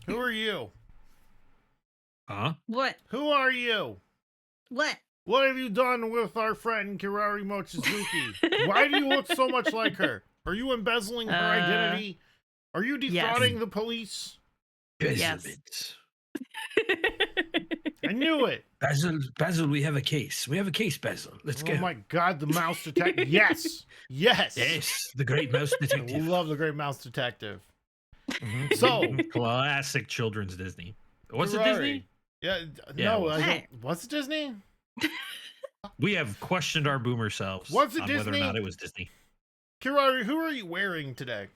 Who are you? Huh? What? Who are you? What? What have you done with our friend Kirari Mochizuki? Why do you look so much like her? Are you embezzling her identity? Are you defrauding the police? Yes. I knew it. Basil, we have a case. We have a case, Basil. Let's go. Oh my god, the mouse detective. Yes. Yes. Yes, the great mouse I detective. love the great mouse detective. Mhm. So, classic children's Disney. Was it Kirari. Disney? Yeah, Yeah, no, it was. I don't. Was it Disney? We have questioned our boomer selves Was it on Disney? whether or not it was Disney. Kirari, who are you wearing today?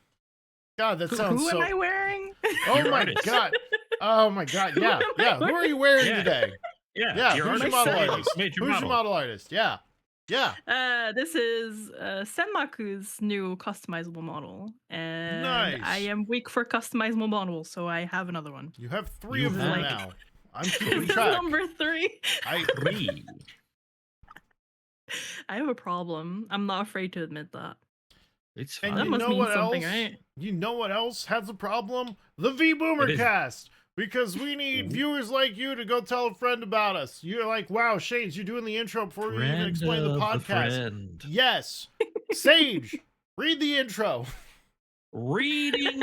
God, that sounds Who so. am I wearing? Oh Your my artist. god. Oh my god. Yeah, yeah. Who are you wearing Yeah. today? Yeah, Yeah, your who's your artist model made- artist? made your Who's model. your model artist? Yeah. Yeah. This is Senmaku's new customizable model, and Nice. I am weak for customizable models, so I have another one. You have three You of them have- now. I'm This keeping is track. number 3. Three. I have a problem. I'm not afraid to admit that. It's And fine. That you must know mean what something, else? right? You know what else has a problem? The What Vboomer is it? Cast. Because we need viewers like you to go tell a friend about us. You're like, wow, Shades, you're doing the intro before you even Friend explain the of a podcast. friend. Yes. Sage, read the intro. Reading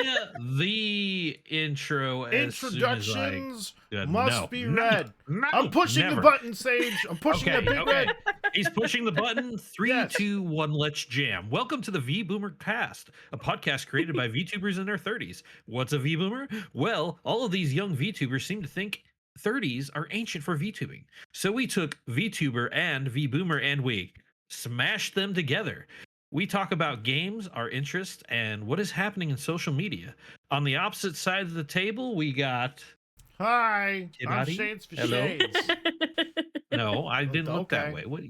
the intro as soon as Introductions I... must No, be no, read. no, I'm pushing never. the button, Sage. I'm pushing Okay, that big okay. red. He's pushing the button. 3, Yes. 2, 1, let's jam. Welcome to the Vboomer Cast, a podcast created by VTubers in their 30s. What's a Vboomer? Well, all of these young VTubers seem to think 30s are ancient for VTubing. So we took VTuber and Vboomer and we smashed them together. We talk about games, our interests, and what is happening in social media. On the opposite side of the table, we got... Hi, I'm Kirari? Shades for Hello? Shades. No, I didn't look that Okay. way. What?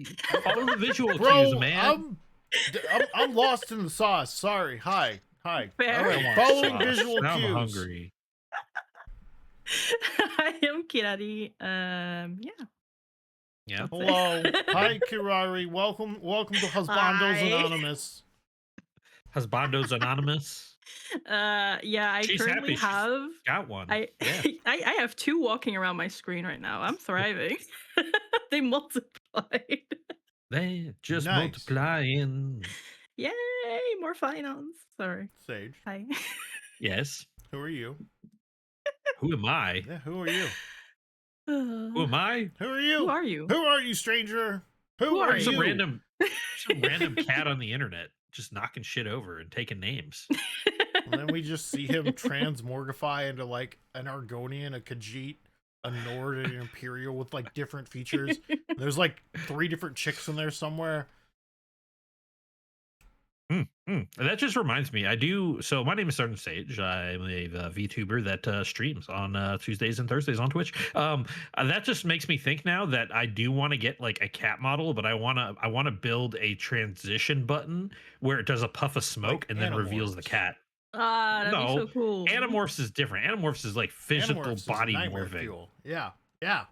Follow the visual Bro, cues, man. I'm lost in the sauce. Sorry. Hi. Fair. All I right, want following sauce. visual Now cues. I'm hungry. I am Kirari. Yeah. Yeah. Hello. Hi, Kirari. Welcome to Husbandos Hi. Anonymous. Husbandos Anonymous. Yeah, I She's currently happy. have Got one. I, Yeah. I have 2 walking around my screen right now. I'm thriving. They multiplied. They just Nice. multiplying. Yay, more finance. Sorry. Sage, Hi. Yes. who are you? Who am I? Yeah, who are you? Who am I? Who are you? Who are you? Who are you, stranger? Who Who are are you? Some random cat on the internet just knocking shit over and taking names. And then we just see him transmorgify into like an Argonian, a Khajiit, a Nord, and an Imperial with like different features. There's like 3 different chicks in there somewhere. And that just reminds me, so my name is Sergeant Sage. I'm a VTuber that streams on Tuesdays and Thursdays on Twitch. That just makes me think now that I do want to get like a cat model, but I want to build a transition button where it does a puff of smoke Like and then reveals the Animorphs. cat. That'd be No, so cool. Animorphs is different. Animorphs is like physical Animorphs is body nightmare morphing. fuel. Yeah.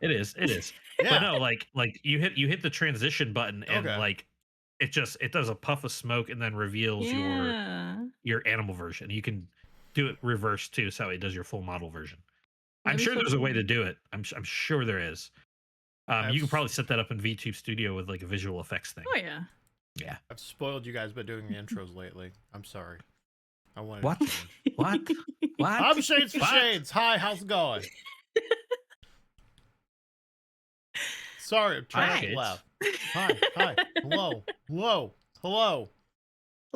It is. But Yeah. no, like you hit the transition button and Okay. like it does a puff of smoke and then reveals Yeah. your animal version. You can do it reverse too, so it does your full model version. I'm That'd be sure so there's a way cool. to do it. I'm sure there is. You can I've- probably set that up in VTube Studio with like a visual effects thing. Oh yeah. Yeah. I've spoiled you guys by doing the intros lately. I'm sorry. I wanted What? to change. What? What? I'm Shades for What? Shades. Hi, how's it going? Sorry, I'm trying not to Shades. laugh. Hi. Hello. Hello. Hi.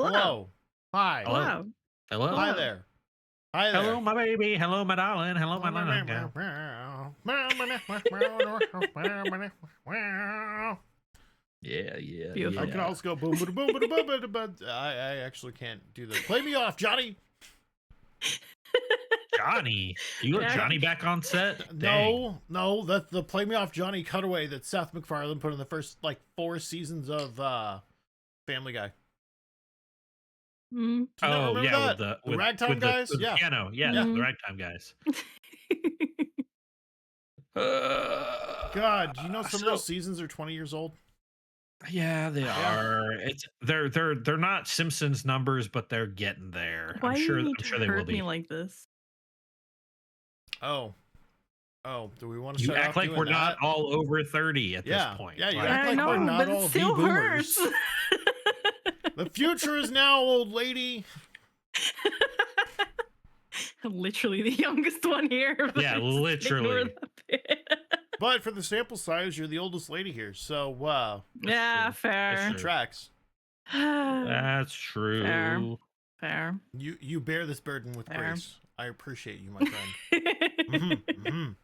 Hello. Wow. Hello. Hi there. Hi there. Hello, my baby. Hello, my darling. Hello, my darling. Yeah. Beautiful. I can also go boom, boom, boom, boom, boom, boom, boom. I actually can't do that. Play me off, Johnny. Johnny. You got Yeah. Johnny back on set? Dang. No, that's the Play Me Off Johnny cutaway that Seth MacFarlane put in the first like 4 seasons of Family Guy. Mm. Do you not Oh remember yeah, that? with the Ragtime with guys? the Yeah. piano. Yeah, Yeah. the Ragtime guys. God, do you know some of So- those seasons are 20 years old? Yeah, they Yeah. are. It's they're not Simpsons numbers, but they're getting there. Why I'm do sure. you I'm need to sure they will hurt be. me like this? Oh. Do we want to You start act off like doing we're that? not all over 30 at Yeah, this point. yeah, you Like, act I like know, we're not but all it still V-boomers. hurts. The future is now, old lady. Literally the youngest one here. but Yeah, just ignore literally. that bit. But for the sample size, you're the oldest lady here. So, Yeah, true. fair. That's true. tracks. That's true. Fair. You bear this burden with Fair. grace. I appreciate you, my friend.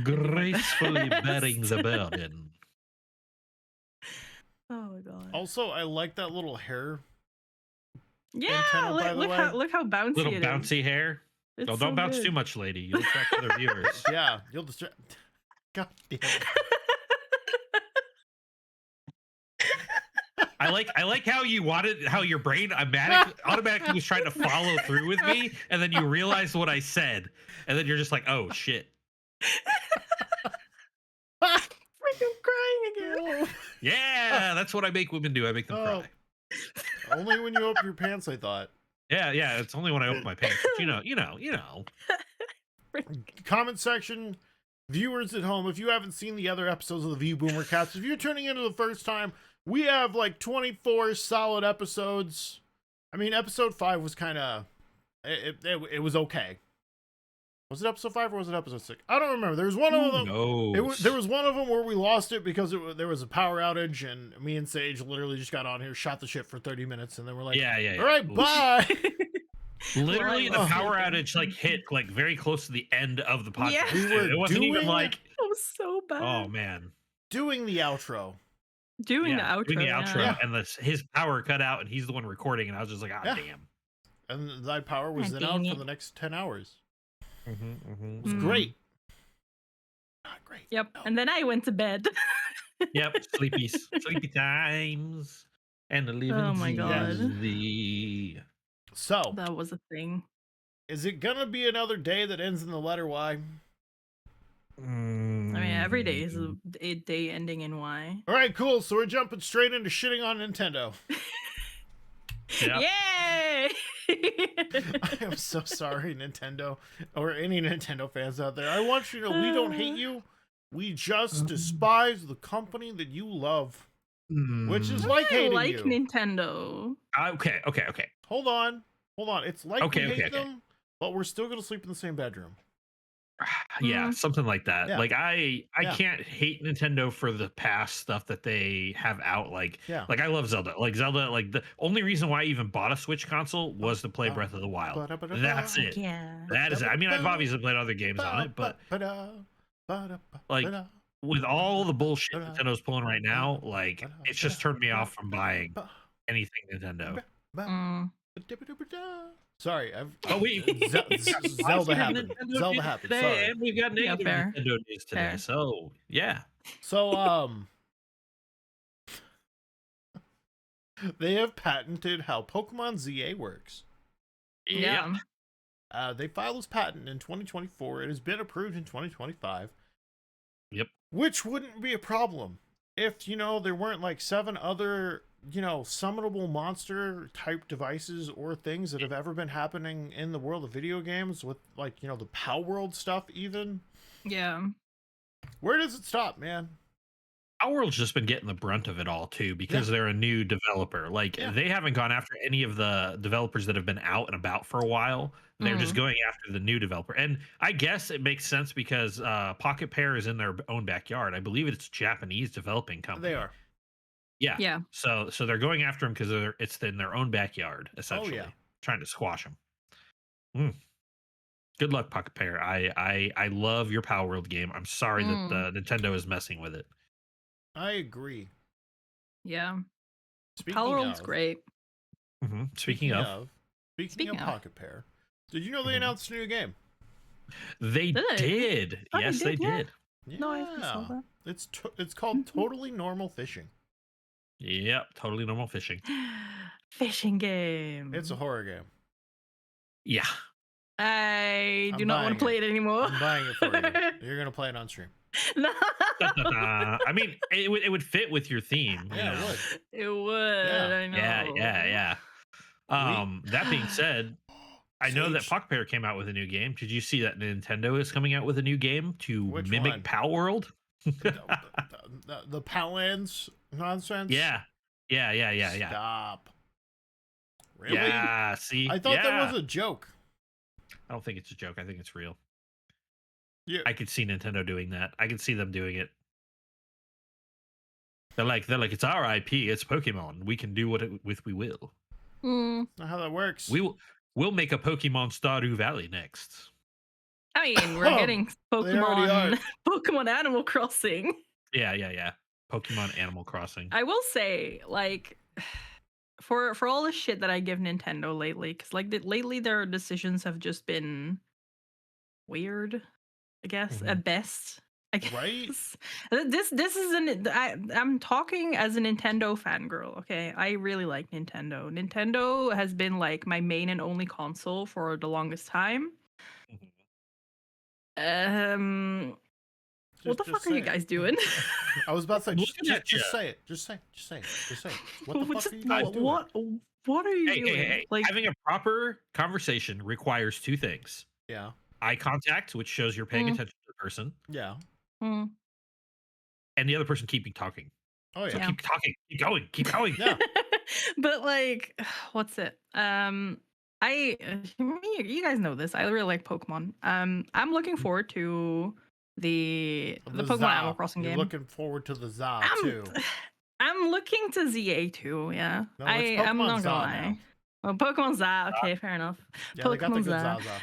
Gracefully best. bearing the burden. Oh my god. Also, I like that little hair. Yeah, antenna, by the way. look how bouncy Little it is. bouncy hair. It's Oh, so don't bounce good. too much, lady. You'll attract other viewers. Yeah, you'll distract. God damn it. I like how your brain automatically was trying to follow through with me, and then you realized what I said, and then you're just like, oh shit. Freaking crying again. Yeah, that's what I make women do. I make them Oh. cry. Only when you open your pants, I thought. Yeah, it's only when I open my pants. But you know. Comment section, viewers at home, if you haven't seen the other episodes of the Vboomer Cast, if you're tuning in for the first time, we have like 24 solid episodes. I mean, episode 5 was kind of, it was okay. Was it episode 5 or was it episode 6? I don't remember. There was one of them. There was one of them where we lost it because there was a power outage, and me and Sage literally just got on here, shot the shit for 30 minutes, and then we're like, yeah. all right, bye. Literally, the Oh. power outage hit like very close to the end of the podcast. Yeah. We were It wasn't even doing- like, That was so bad. oh man. Doing the outro. Doing the outro. doing the yeah. outro, Yeah. and his power cut out, and he's the one recording, and I was just like, Yeah. damn. And that power was God then out dang for it. the next 10 hours. It was Mm. great. Not great. Yep. No. And then I went to bed. Yep, sleepy times, and the living Oh my God. So, That was a thing. is it gonna be another day that ends in the letter Y? I mean, every day is Mm. a day ending in Y. All right, cool. So we're jumping straight into shitting on Nintendo. Yep. Yay! I am so sorry, Nintendo, or any Nintendo fans out there. I want you to know we don't hate you. We just despise the company that you love, which is like I hating like you. Nintendo. Okay. Hold on. It's like Okay, we hate okay. them, but we're still gonna sleep in the same bedroom. Yeah, Mm. something like that. Yeah. Like I Yeah. can't hate Nintendo for the past stuff that they have out. Like Yeah. I love Zelda. Like the only reason why I even bought a Switch console was to play Breath of the Wild. That's it. Yeah. That is it. I mean, I've obviously played other games on it, but like, with all the bullshit Nintendo's pulling right now, like it's just turned me off from buying anything Nintendo. Mm. Sorry, Oh, we Zelda happened. Zelda happened. today, Sorry. and we've got negative fair. Nintendo news today. Fair. So yeah, So they have patented how Pokemon ZA works. Yeah. They filed this patent in 2024. It has been approved in 2025. Yep. Which wouldn't be a problem if, there weren't like 7 other, summonable monster type devices or things that have ever been happening in the world of video games with like, the Power World stuff even. Yeah. Where does it stop, man? Our World's just been getting the brunt of it all too because they're a new developer. Like they haven't gone after any of the developers that have been out and about for a while. They're just going after the new developer. And I guess it makes sense because Pocket Pair is in their own backyard. I believe it's a Japanese developing company. They are. Yeah. Yeah. So they're going after them because it's in their own backyard, essentially. Trying to squash them. Good luck, Pocket Pair. I love your Power World game. I'm sorry that Nintendo is messing with it. I agree. Yeah. Speaking Power World's of, great. Speaking of, Speaking of Pocket Pair, did you know they announced a new game? they Did they? did. Oh, they Yes, they did, yeah. did. No, I saw that. It's called Totally Normal Fishing. Yep, totally normal fishing. Fishing game. It's a horror game. Yeah. I do I'm not want buying to play it anymore. I'm buying it for you. You're gonna play it on stream. No. I mean, it would fit with your theme. you Yeah, know? it would. It would. Yeah. I know. Yeah. That being said, I know that Sage. Pockpair came out with a new game. Did you see that Nintendo is coming out with a new game to Which mimic one? Pal World? The Pallands nonsense. Yeah. Stop. Really? Yeah, see? I thought that was a joke. I don't think it's a joke. I think it's real. Yeah. I could see Nintendo doing that. I could see them doing it. They're like, it's our IP. It's Pokemon. We can do with we will. Mm. That's not how that works. We'll make a Pokemon Stardew Valley next. I mean, we're getting They already Pokemon Animal Crossing. Yeah. Pokemon Animal Crossing. I will say, like, for all the shit that I give Nintendo lately, because like lately their decisions have just been weird, I guess, at best. I guess. Right? This isn't. I'm talking as a Nintendo fangirl. Okay, I really like Nintendo. Nintendo has been like my main and only console for the longest time. What the fuck are you guys doing? I was about to say, Looking just say it. Just say it. What the fuck are you guys doing? What are you doing? Hey. Like, Having a proper conversation requires two things. Yeah. Eye contact, which shows you're paying attention to the person, Yeah. and the other person keeping talking. Oh yeah. So keep talking. Keep going. Yeah. but like, what's it? You guys know this. I really like Pokemon. I'm looking forward to the Pokemon ZA. Animal Crossing You're game. looking forward to the ZA too. I'm looking to ZA too. Yeah, No, I'm Pokemon not ZA gonna lie. now. Well, Pokemon ZA. Okay, fair enough. Yeah, they got the Pokemon good ZA. Zaza.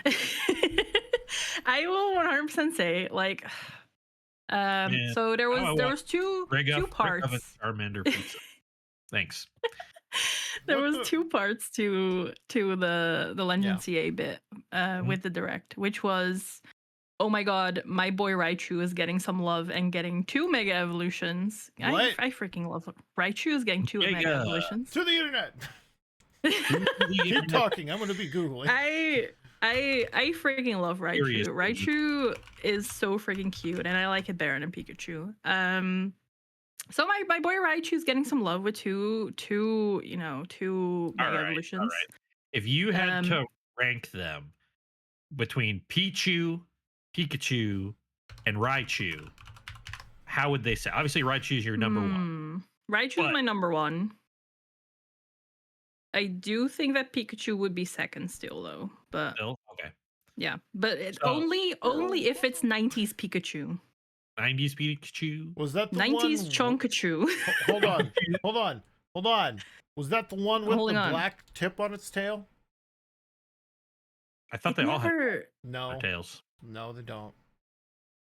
I will 100% say like. So there was two parts. Of a Charmander pizza. Thanks. There was two parts to the Legend CA bit Mm-hmm. with the direct, which was, oh my god, my boy Raichu is getting some love and getting 2 Mega Evolutions. What? I freaking love Raichu is getting 2 Mega Evolutions. To the internet. Keep talking. I'm gonna be googling. I freaking love Raichu. Seriously. Raichu is so freaking cute, and I like it better than Pikachu. So my boy Raichu is getting some love with two Mega Evolutions. All right. If you had to rank them between Pichu, Pikachu, and Raichu, how would they say? Obviously, Raichu is your number one. Raichu is my number one. I do think that Pikachu would be second still, though. But Still? Okay. yeah, but only if it's 90s Pikachu. 90s Pikachu. Was that the 90s one? Chonkachu. Hold on. Was that the one with Holding the on. black tip on its tail? I thought they all had No. their tails. No, they don't.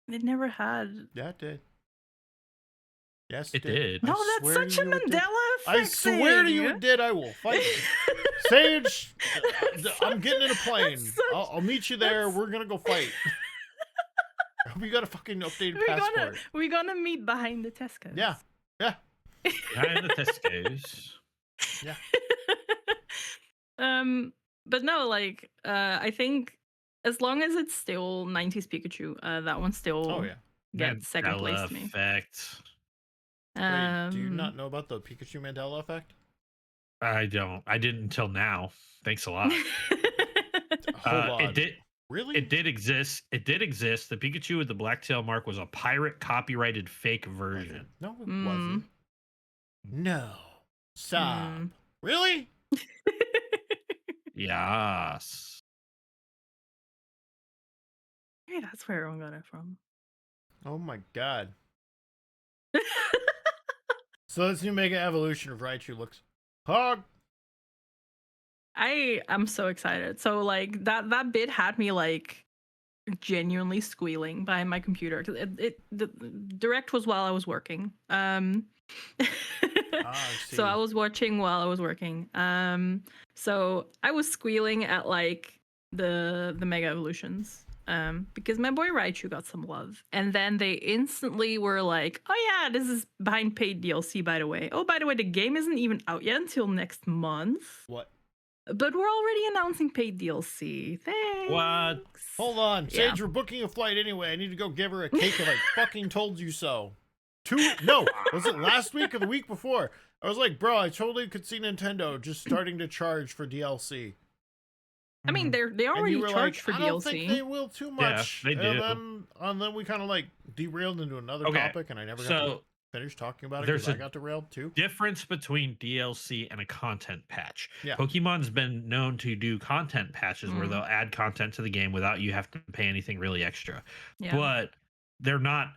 It never had. Yeah, it did. Yes, It did. No, I that's swear such to a you it did. Mandela effect. I swear to you it did. I will fight you. Sage, I'm getting in a plane. I'll meet you there. We're gonna go fight. We got a fucking updated passport. We're gonna meet behind the Tesco's. Yeah. Behind the Tesco's. Yeah. But no, like, I think as long as it's still 90s Pikachu, that one still gets second place to me. Effect. Wait, do you not know about the Pikachu Mandela effect? I don't. I didn't until now. Thanks a lot. Hold on. It did. Really? It did exist. It did exist. The Pikachu with the black tail mark was a pirate copyrighted fake version. No, it wasn't. No. Stop. Really? Yes. Maybe that's where everyone got it from. Oh my god. So this new Mega Evolution of Raichu looks hog. I am so excited. So like that bit had me like genuinely squealing behind my computer because the direct was while I was working. So I was watching while I was working. So I was squealing at like the Mega Evolutions. Because my boy Raichu got some love. And then they instantly were like, oh yeah, this is behind paid DLC, by the way. Oh, by the way, the game isn't even out yet until next month. What? But we're already announcing paid DLC. Thanks. What? Hold on. Yeah. Sage, we're booking a flight anyway. I need to go give her a cake if I fucking told you so. Was it last week or the week before? I was like, bro, I totally could see Nintendo just starting to charge for DLC. I mean, they And you already were charged like, for I DLC. don't think they will too much. they do. And then we kind of like derailed into another Okay, topic, and I never got to So finish talking about it there's because I a got derailed too. difference between DLC and a content patch. Yeah. Pokemon's been known to do content patches where they'll add content to the game without you have to pay anything really extra. Yeah. But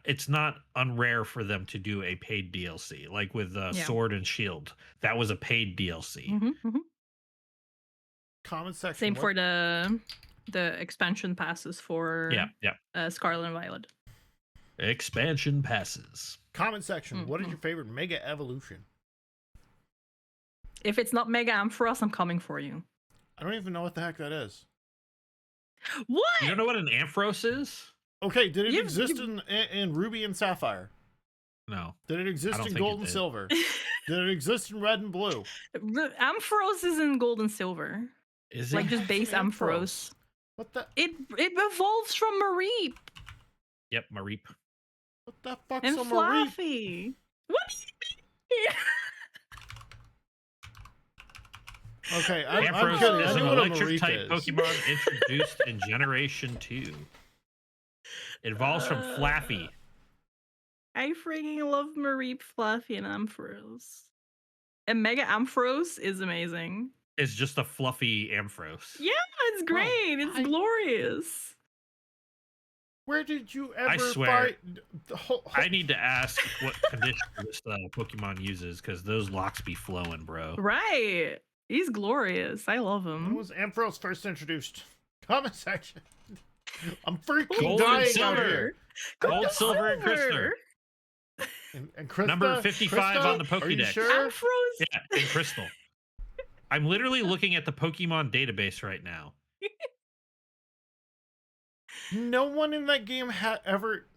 it's not unrare for them to do a paid DLC. Like with Sword and Shield, that was a paid DLC. Comment section. Same for the expansion passes for Scarlet and Violet. Expansion passes. Comment section. What is your favorite Mega Evolution? If it's not Mega Ampharos, I'm coming for you. I don't even know what the heck that is. What? You don't know what an Ampharos is? Okay, did it exist in Ruby and Sapphire? No. Did it exist in Gold and Silver? Did it exist in Red and Blue? Ampharos is in Gold and Silver. Is it? Like just base Ampharos. What the? It evolves from Mareep. Yep, Mareep. What the fuck's And a Mareep? Fluffy. What do you mean? Okay, I'm Ampharos kidding. is I an know what a electric Mareep type is. Pokemon introduced in Generation 2. It evolves from Flaffy. I freaking love Mareep, Fluffy, and Ampharos. And Mega Ampharos is amazing. It's just a fluffy Ampharos. Yeah, it's great. It's glorious. Where did you ever I swear, find... I need to ask what condition this Pokemon uses, because those locks be flowing, bro. Right. He's glorious. I love him. When was Ampharos first introduced? Comment section. I'm freaking Gold dying and silver. out here. Gold, silver, and crystal. And Krista, Number 55 Krista? on the Pokédex. Are you sure? Ampharos? Yeah, and crystal. I'm literally looking at the Pokemon database right now. No one in that game had ever...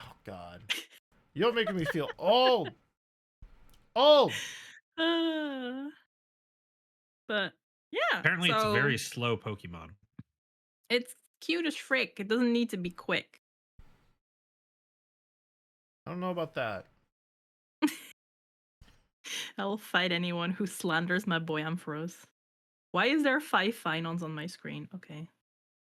Oh, God. You're making me feel old. Old. But, yeah. Apparently, it's a very slow Pokemon. It's cute as frick. It doesn't need to be quick. I don't know about that. I'll fight anyone who slanders my boy Ampharos. Why is there 5 Finons on my screen? Okay.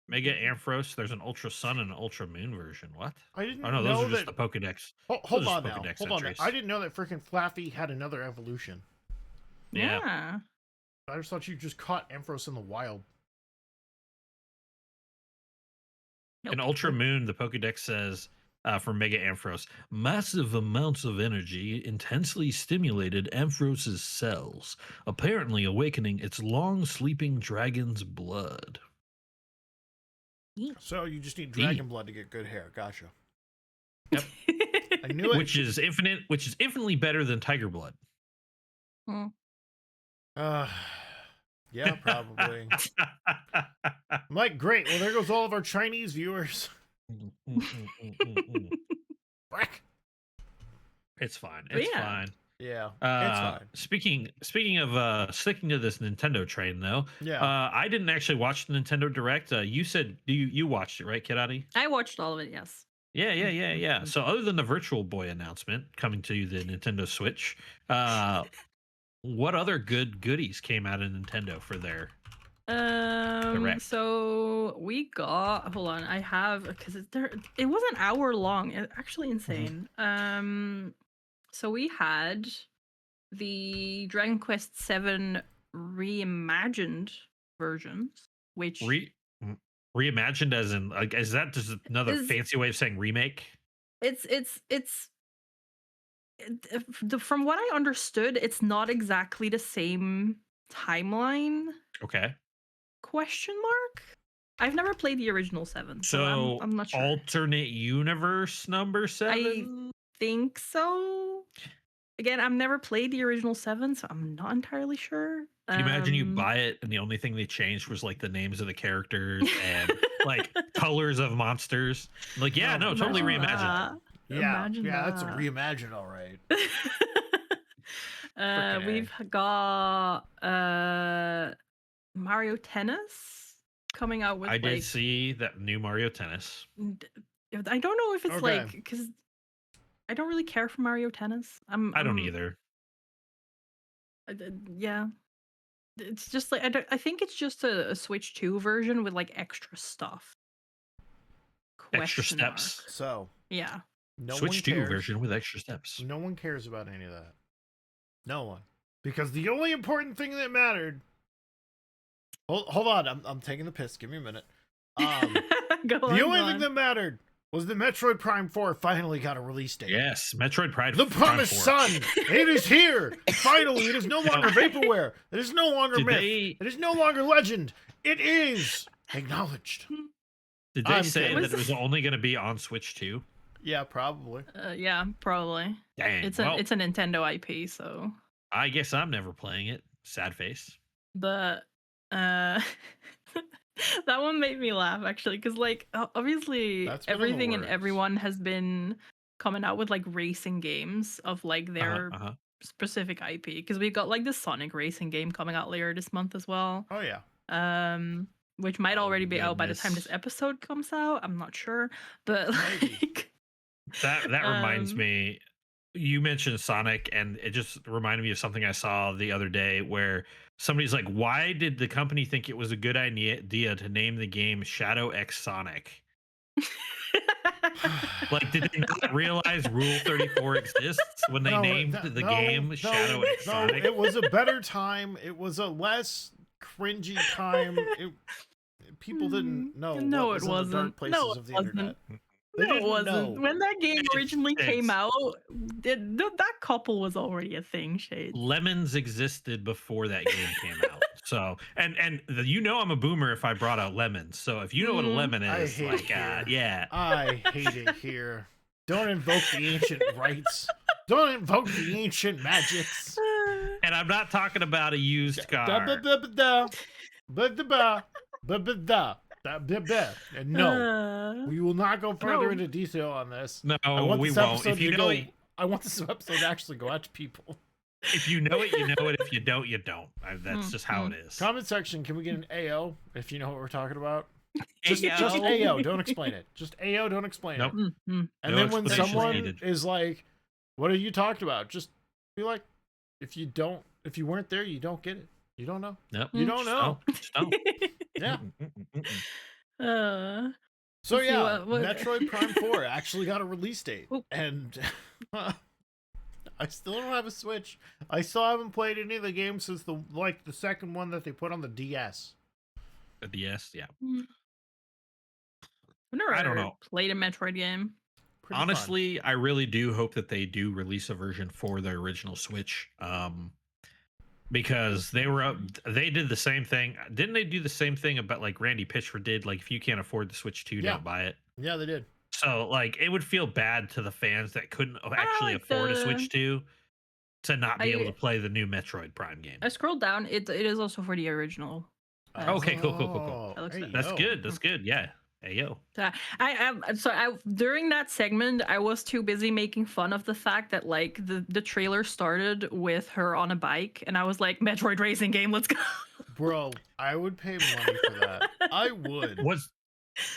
Mega Ampharos, there's an Ultra Sun and an Ultra Moon version. What? I didn't Oh, no, know those are that... just the Pokedex. Hold Those are on just now. Pokedex Hold on now. entries. I didn't know that freaking Flaffy had another evolution. Yeah. I just thought you just caught Ampharos in the wild. In Ultra Moon, the Pokedex says for Mega Ampharos, massive amounts of energy intensely stimulated Ampharos's cells, apparently awakening its long sleeping dragon's blood. So you just need dragon blood to get good hair. Gotcha. Yep. I knew it. Which is infinitely better than tiger blood. Yeah, probably. I'm like, great. Well, there goes all of our Chinese viewers. It's fine. It's fine. Yeah, it's fine. Speaking of sticking to this Nintendo train, though, I didn't actually watch the Nintendo Direct. You said you watched it, right, Kirari? I watched all of it, yes. Yeah. So other than the Virtual Boy announcement coming to the Nintendo Switch, what other goodies came out of Nintendo for their Direct? So we got, hold on, I have, because it was an hour long. It's actually insane. So we had the Dragon Quest VII reimagined versions, which reimagined as in, like, is that just another fancy way of saying remake? From what I understood, it's not exactly the same timeline. Okay. Question mark? I've never played the original 7, so I'm not sure. Alternate universe number 7? I think so. Again, I've never played the original 7, so I'm not entirely sure. Can you imagine you buy it and the only thing they changed was like the names of the characters and like colors of monsters? Like, totally reimagined. Yeah, that's a reimagine, all right. We've got Mario Tennis coming out with. I did see that new Mario Tennis. I don't know if it's like, because I don't really care for Mario Tennis. I don't either. Yeah, it's just like I think it's just a Switch 2 version with like extra stuff. Extra Question mark. steps. So Yeah. no Switch one 2 cares. version with extra steps. No one cares about any of that. No one. Because the only important thing that mattered. Hold on, I'm taking the piss. Give me a minute. The only thing that mattered was the Metroid Prime 4 finally got a release date. Yes, Metroid Prime. The promised son. It is here. Finally, it is no longer vaporware. It is no longer myth. It is no longer legend. It is acknowledged. Did they say that it was only going to be on Switch 2? Yeah, probably. Yeah, probably. Dang. It's a Nintendo IP, so. I guess I'm never playing it. Sad face. But that one made me laugh actually, because like obviously everything and everyone has been coming out with like racing games of like their specific IP. Because we've got like the Sonic racing game coming out later this month as well. Oh yeah. Which might already be out by the time this episode comes out. I'm not sure, but like that reminds me. You mentioned Sonic, and it just reminded me of something I saw the other day where somebody's like, why did the company think it was a good idea to name the game Shadow X Sonic? Like, did they not realize Rule 34 exists when they named the game Shadow X Sonic? It was a better time. It was a less cringy time. People didn't know what was in the dark places of the internet. No, it wasn't. When that game originally came out, that couple was already a thing, Shade. Lemons existed before that game came out. So, and you know I'm a boomer if I brought out lemons. So if you know what a lemon is, like, yeah. I hate it here. Don't invoke the ancient rites. Don't invoke the ancient magics. And I'm not talking about a used car. And no, we will not go further into detail on this. No, we won't. If you know it, I want this episode to actually go out to people. If you know it, you know it. If you don't, you don't. That's just how it is. Comment section, can we get an AO if you know what we're talking about? Just AO, don't explain it. Just AO, don't explain it. And then when someone is like, what are you talking about? Just be like, if you weren't there, you don't get it. You don't know. Nope. You don't know. Just don't. Yeah. So yeah, Metroid Prime 4 actually got a release date. And I still don't have a Switch. I still haven't played any of the games since the second one that they put on the DS. The DS, yeah. I don't know. Played a Metroid game. Pretty Honestly, fun. I really do hope that they do release a version for the original Switch. Because they did the same thing. Didn't they do the same thing about like Randy Pitchford did? Like, if you can't afford the Switch 2, don't buy it. Yeah, they did. So like, it would feel bad to the fans that couldn't actually afford a Switch 2 to not be able to play the new Metroid Prime game. I scrolled down. It is also for the original. Okay, cool. That's good. That's good. Yeah. Hey yo. During that segment, I was too busy making fun of the fact that like the trailer started with her on a bike, and I was like, Metroid racing game, let's go. Bro, I would pay money for that. I would.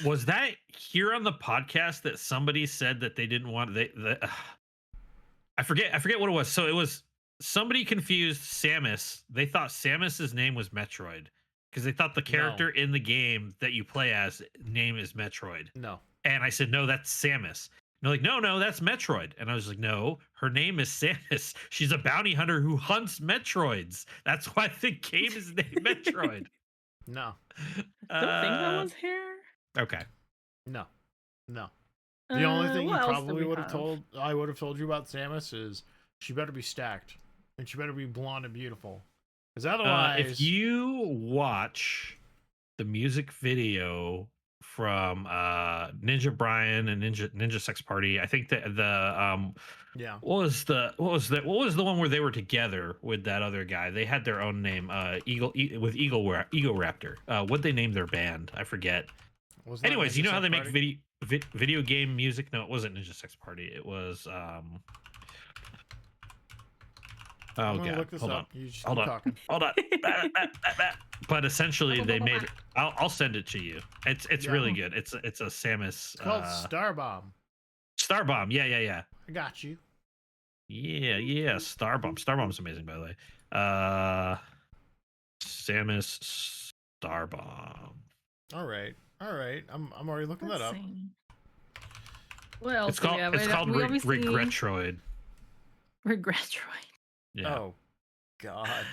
Was that here on the podcast that somebody said that they didn't want I forget what it was. So it was somebody confused Samus. They thought Samus's name was Metroid. Because they thought the character in the game that you play as name is Metroid. No. And I said, no, that's Samus. And they're like, no, that's Metroid. And I was like, no, her name is Samus. She's a bounty hunter who hunts Metroids. That's why the game is named Metroid. No. I don't think that was here. Okay. No. The only thing you probably I would have told you about Samus is she better be stacked. And she better be blonde and beautiful. Because otherwise, if you watch the music video from Ninja Brian and Ninja Sex Party, I think that what was the one where they were together with that other guy? They had their own name, Eagle Raptor. What'd they name their band? I forget. Anyways, you know how they make video game music? No, it wasn't Ninja Sex Party. It was Oh god! Look this Hold up. on. Hold on. But essentially, they made. I'll send it to you. It's really good. It's a Samus. It's called Starbomb. Starbomb. Yeah. I got you. Yeah. Starbomb. Starbomb's amazing, by the way. Samus Starbomb. All right. I'm already looking that Let's up. see. What else? It's called we obviously... Regretroid. Regretroid. Yeah. Oh, God.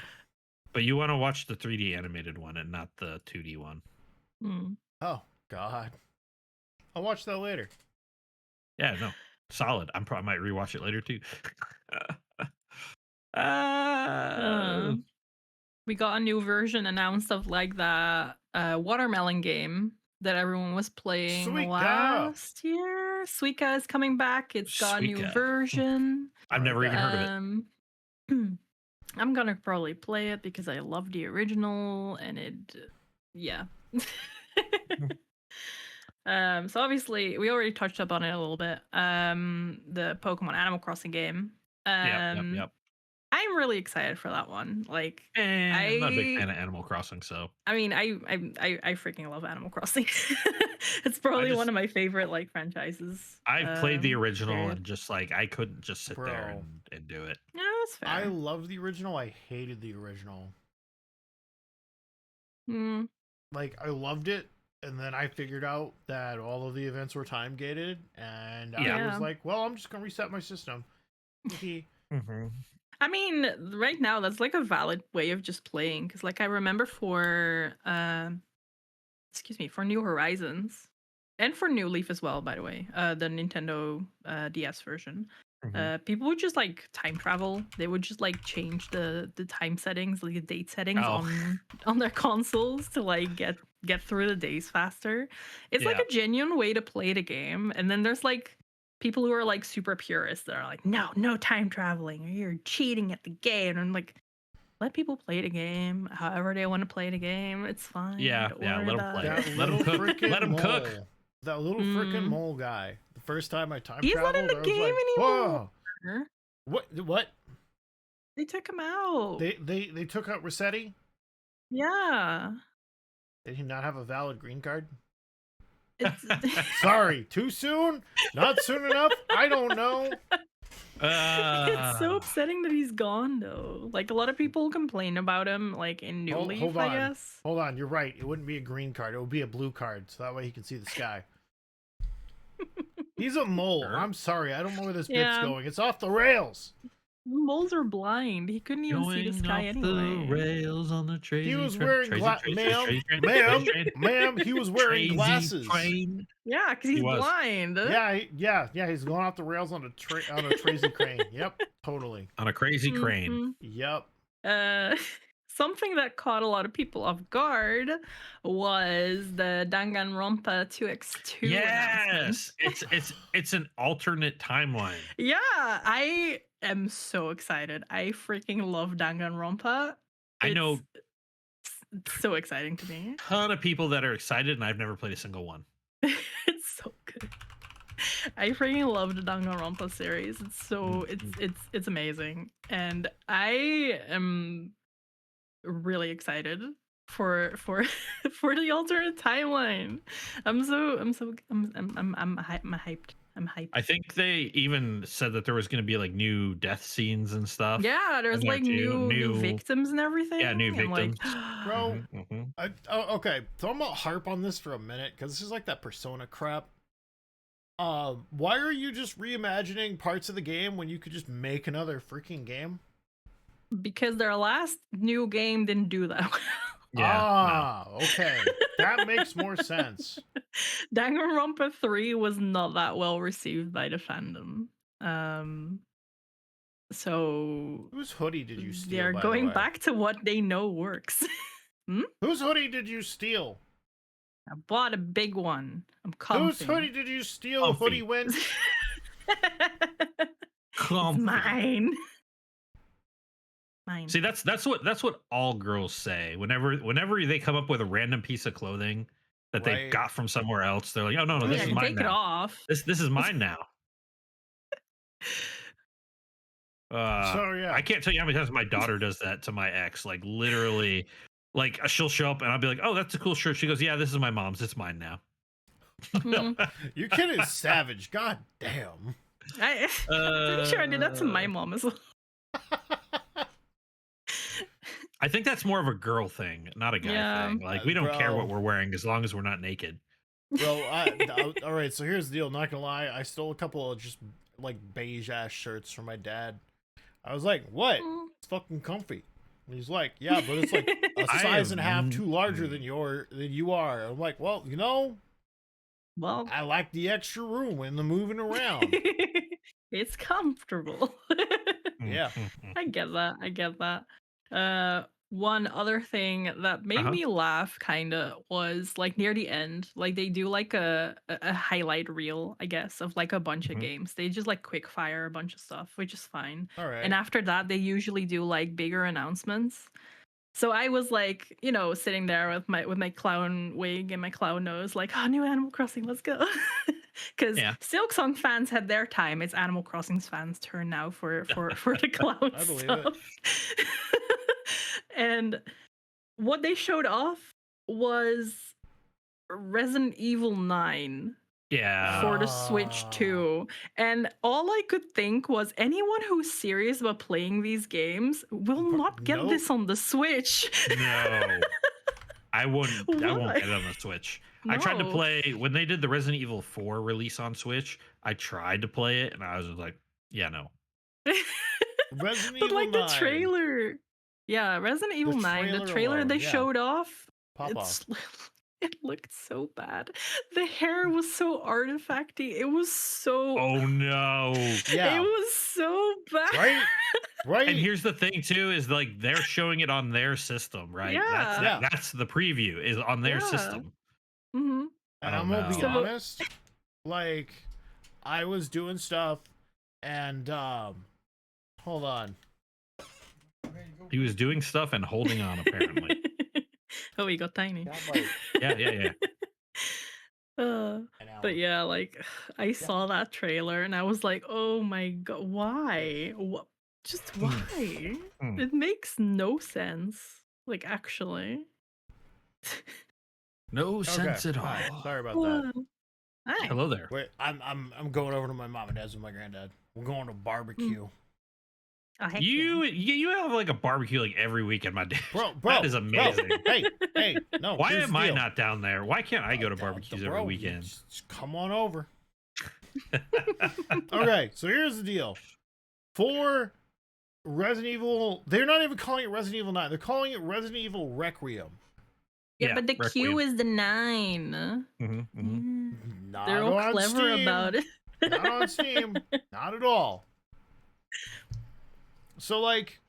But you want to watch the 3D animated one and not the 2D one. Oh, God. I'll watch that later. Yeah, no. Solid. I might rewatch it later too. We got a new version announced of like the watermelon game that everyone was playing Suika. last year. Suika is coming back. It's got a new Suika. version. I've never even heard of it. I'm gonna probably play it because I love the original and it yeah. So obviously we already touched up on it a little bit. The Pokemon Animal Crossing game. Yep. I'm really excited for that one. Like, I'm not a big fan of Animal Crossing, so I mean, I freaking love Animal Crossing. It's probably one of my favorite like franchises. I played the original period. and just like I couldn't just sit there Bro. and do it. Yeah, that's fair. I love the original. I hated the original. Like, I loved it, and then I figured out that all of the events were time gated, and I was like, well, I'm just gonna reset my system. I mean, right now that's like a valid way of just playing because, like, I remember for for New Horizons and for New Leaf as well, by the way, the Nintendo DS version. People would just like time travel. They would just like change the time settings, like the date settings on their consoles to like get through the days faster. It's like a genuine way to play the game. And then there's like people who are like super purists that are like, no time traveling, or you're cheating at the game. And I'm like, let people play the game however they want to play the game. It's fine. Let them play. Let them cook. Let them cook. That little freaking mole guy. The first time I time He's traveled, not in the I was game like, anymore. Whoa. What? They took him out. They took out Rossetti? Yeah. Did he not have a valid green card? It's... Sorry, too soon? Not soon enough? I don't know. It's so upsetting that he's gone, though. Like, a lot of people complain about him, like, in New Leaf, I guess. Hold on, you're right. It wouldn't be a green card. It would be a blue card, so that way he can see the sky. He's a mole. I'm sorry. I don't know where this bit's going. It's off the rails. Moles are blind. He couldn't even see the sky anyway. The rails on the train. He was wearing ma'am, he was wearing glasses. Yeah, because he's blind. Yeah, he's going off the rails on a crazy crane. Yep, totally. On a crazy crane. Yep. Something that caught a lot of people off guard was the Danganronpa 2x2. Yes, it's an alternate timeline. Yeah, I am so excited. I freaking love Danganronpa. I know. It's so exciting to me. Ton of people that are excited, and I've never played a single one. It's so good. I freaking love the Danganronpa series. It's so it's amazing, and I am really excited for the alternate timeline. I'm hyped. I think they even said that there was going to be like new death scenes and stuff. Yeah, there's like new victims and everything. Yeah, new victims. Like, bro. Okay, so I'm gonna harp on this for a minute because this is like that Persona crap. Why are you just reimagining parts of the game when you could just make another freaking game? Because their last new game didn't do that well. Okay. That makes more sense. Danganronpa 3 was not that well received by the fandom. So whose hoodie did you steal? They're going back to what they know works. Whose hoodie did you steal? I bought a big one. I'm comfy. Whose hoodie did you steal? Hoodie wins. It's mine. See, that's what all girls say. Whenever they come up with a random piece of clothing that they got from somewhere else, they're like, "Oh no, this is mine take now. It off. This is mine now." I can't tell you how many times my daughter does that to my ex. Like literally, like she'll show up and I'll be like, "Oh, that's a cool shirt." She goes, "Yeah, this is my mom's. It's mine now." Your kid is savage. God damn. I'm pretty sure I did that to my mom as well. I think that's more of a girl thing, not a guy Yeah. thing. Like we don't care what Bro. we're wearing as long as we're not naked. Bro, all right, so here's the deal. Not gonna lie, I stole a couple of just like beige ass shirts from my dad. I was like, what? Mm. It's fucking comfy. And he's like, yeah, but it's like a size and a half too larger than you are. I'm like, well, Well, I like the extra room and the moving around. it's comfortable. Yeah. I get that. I get that. One other thing that made Uh-huh. me laugh kind of was like near the end, like they do like a highlight reel, I guess, of like a bunch of Mhm. games. They just like quick fire a bunch of stuff, which is fine. All right. And after that, they usually do like bigger announcements. So I was like, sitting there with my clown wig and my clown nose, like, oh, new Animal Crossing, let's go. Because Yeah. Silksong fans had their time. It's Animal Crossing's fans' turn now for the clown I believe stuff. And what they showed off was Resident Evil 9 Yeah. for the Switch 2. And all I could think was anyone who's serious about playing these games will not get Nope. this on the Switch. No. I won't Why? get it on the Switch. I tried to No. play when they did the Resident Evil 4 release on Switch. I tried to play it and I was just like, yeah, no. Resident But Evil like 9. the trailer. Yeah, Resident Evil 9, the trailer alone, they yeah. showed off, Pop off. it looked so bad. The hair was so artifacty. It was so Oh no. Yeah. It was so bad. Right? Right? And here's the thing too, is like they're showing it on their system, right? Yeah. Yeah. That's the preview is on their Yeah. system. hmm And Oh, I'm gonna be no. So- honest, like I was doing stuff and hold on. He was doing stuff and holding on apparently. Oh, he got tiny. Yeah. But yeah, like I saw that trailer and I was like, oh my god, why? What? Just why? Hmm. It makes no sense. Like actually. No sense at all. Hi, sorry about that. Hi. Hello there. Wait, I'm going over to my mom and dad's with my granddad. We're going to barbecue. Oh, heck You have like a barbecue like every weekend, my dad. Bro, That is amazing. Hey, no. Why here's am the I deal. not down there? Why can't I go to Down- barbecues bro, every you weekend? just come on over. Okay, so here's the deal. For Resident Evil, they're not even calling it Resident Evil 9. They're calling it Resident Evil Requiem. Yeah, but the Q Requiem. is the 9. Mhm. Not They're all on clever Steam. about it. Not on Steam. Not at all. So, like,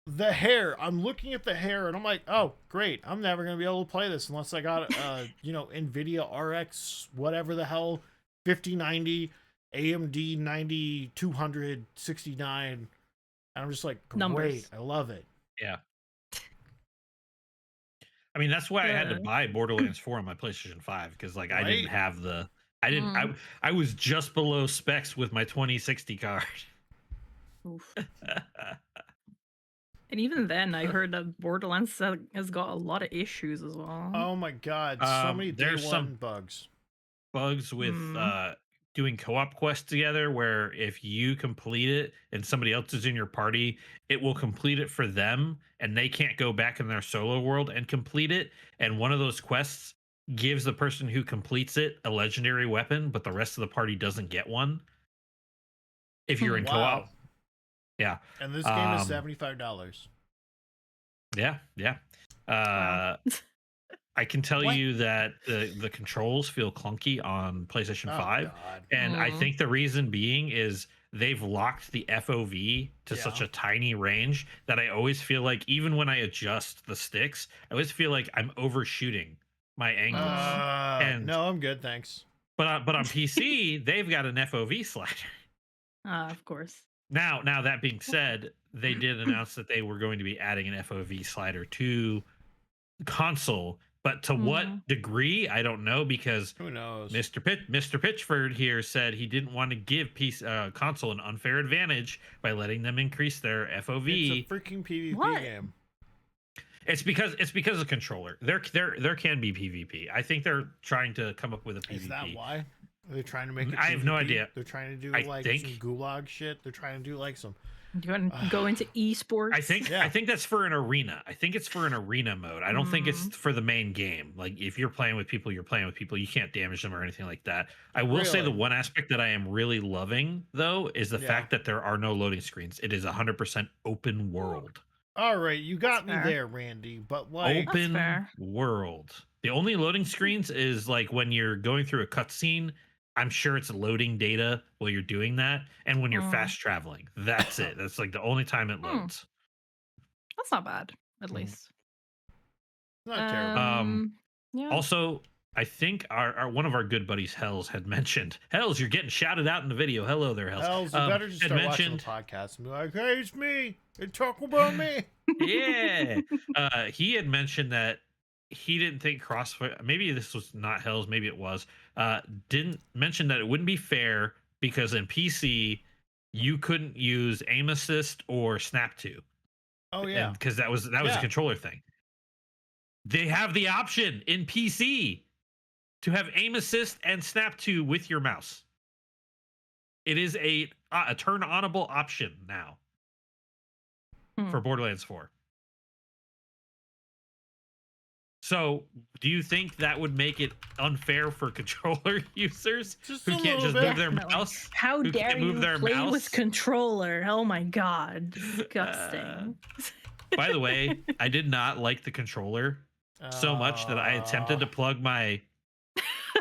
the hair, I'm looking at the hair and I'm like, oh, great. I'm never going to be able to play this unless I got, NVIDIA RX, whatever the hell, 5090, AMD 9200, 69. And I'm just like, great. Numbers. I love it. Yeah. I mean, that's why I had to Yeah. buy Borderlands 4 on my PlayStation 5 because, like, I didn't Right? have the. I didn't. I was just below specs with my 2060 card. Oof. And even then, I heard that Borderlands has got a lot of issues as well. Oh my God. So many day there's one some- bugs. Bugs with Mm. doing co-op quests together, where if you complete it and somebody else is in your party, it will complete it for them, and they can't go back in their solo world and complete it. And one of those quests gives the person who completes it a legendary weapon, but the rest of the party doesn't get one. If you're in co-op, Wow. yeah. And this game is Um, $75. Yeah. Wow. I can tell What? you that the controls feel clunky on PlayStation 5. God. And I Mm. think the reason being is they've locked the FOV to such Yeah. a tiny range that I always feel like even when I adjust the sticks, I always feel like I'm overshooting my angles. And- No, I'm good, thanks. but on PC, they've got an FOV slider. Of course. Now that being said, they did announce that they were going to be adding an FOV slider to the console, but to what degree, I don't know, because Who knows? Mr. Pitchford here said he didn't want to give console an unfair advantage by letting them increase their FOV. It's a freaking PvP What? game. It's because of controller. There can be PvP. I think they're trying to come up with a PvP. Is that why? Are they trying to make it I have no PvP? idea. They're trying to do I like think- some gulag shit. They're trying to do like some You want to go into esports? I think that's for an arena. I think it's for an arena mode. I don't think it's for the main game. Like if you're playing with people, you're playing with people. You can't damage them or anything like that. I will say the one aspect that I am really loving though is the fact that there are no loading screens. It is 100% open world. All right, you got me there, Randy. But like open world. The only loading screens is like when you're going through a cutscene. I'm sure it's loading data while you're doing that, and when you're fast traveling. That's it. That's like the only time it loads. That's not bad, at least. Not terrible. Yeah. Also, I think our one of our good buddies, Hells, had mentioned. Hells, you're getting shouted out in the video. Hello there, Hells. Hells, you better just start watching the podcast and be like, "Hey, it's me. They talk about me." Yeah. He had mentioned that he didn't think crossfire. Maybe this was not Hells. Maybe it was. Didn't mention that it wouldn't be fair because in PC you couldn't use aim assist or snap to. Oh yeah, because that was a controller thing. They have the option in PC to have aim assist and snap to with your mouse. It is a turn onable option now for Borderlands 4. So, do you think that would make it unfair for controller users who can't just move their mouse? How dare you play with controller? Oh my god, disgusting. By the way, I did not like the controller so much that I attempted to plug my.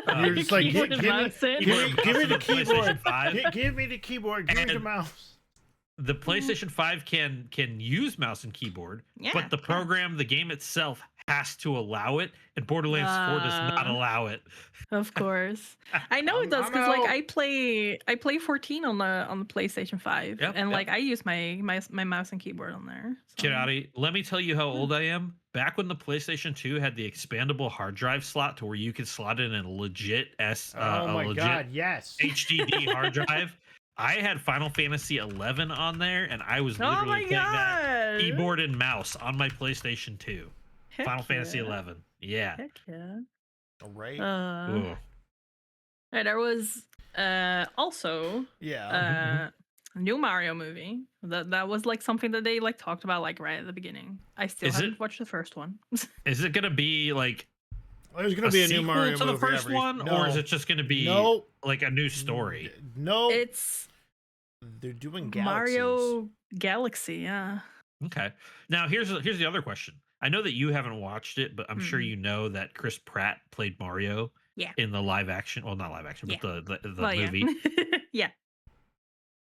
You're just like, give me the keyboard. 5. Give me the keyboard. Give me the mouse. The PlayStation 5 can use mouse and keyboard, but the program, the game itself, has to allow it, and Borderlands 4 does not allow it. Of course, I know it does because like I play 14 on the PlayStation 5, and like I use my mouse and keyboard on there. So. Kirari, let me tell you how old I am. Back when the PlayStation 2 had the expandable hard drive slot to where you could slot in a legit HDD hard drive. I had Final Fantasy XI on there, and I was literally playing that keyboard and mouse on my PlayStation 2. Heck Final Fantasy XI. Yeah. Heck yeah. All right. There was also a new Mario movie. That was like something that they like talked about like right at the beginning. I still haven't watched the first one. Is it gonna be like there's gonna be a new Mario to movie the first one, or is it just gonna be like a new story? No, they're doing Mario Galaxy. Yeah. Okay. Now here's the other question. I know that you haven't watched it, but I'm sure you know that Chris Pratt played Mario in the live action. Well, not live action, but the movie. Yeah.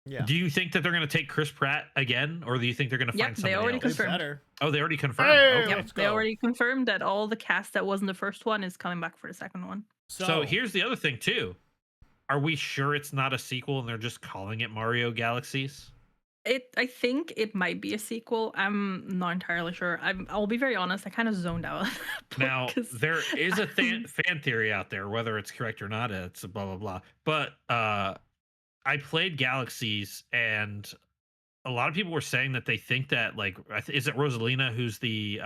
Yeah. Do you think that they're going to take Chris Pratt again, or do you think they're going to find somebody they already else? confirmed. Oh, they already confirmed. Hey, okay. They already confirmed that all the cast that was in the first one is coming back for the second one. So here's the other thing too. Are we sure it's not a sequel and they're just calling it Mario Galaxies? I think it might be a sequel. I'm not entirely sure. I'll be very honest. I kind of zoned out. Now there is a fan theory out there, whether it's correct or not. It's blah blah blah. But I played Galaxies, and a lot of people were saying that they think that like is it Rosalina who's the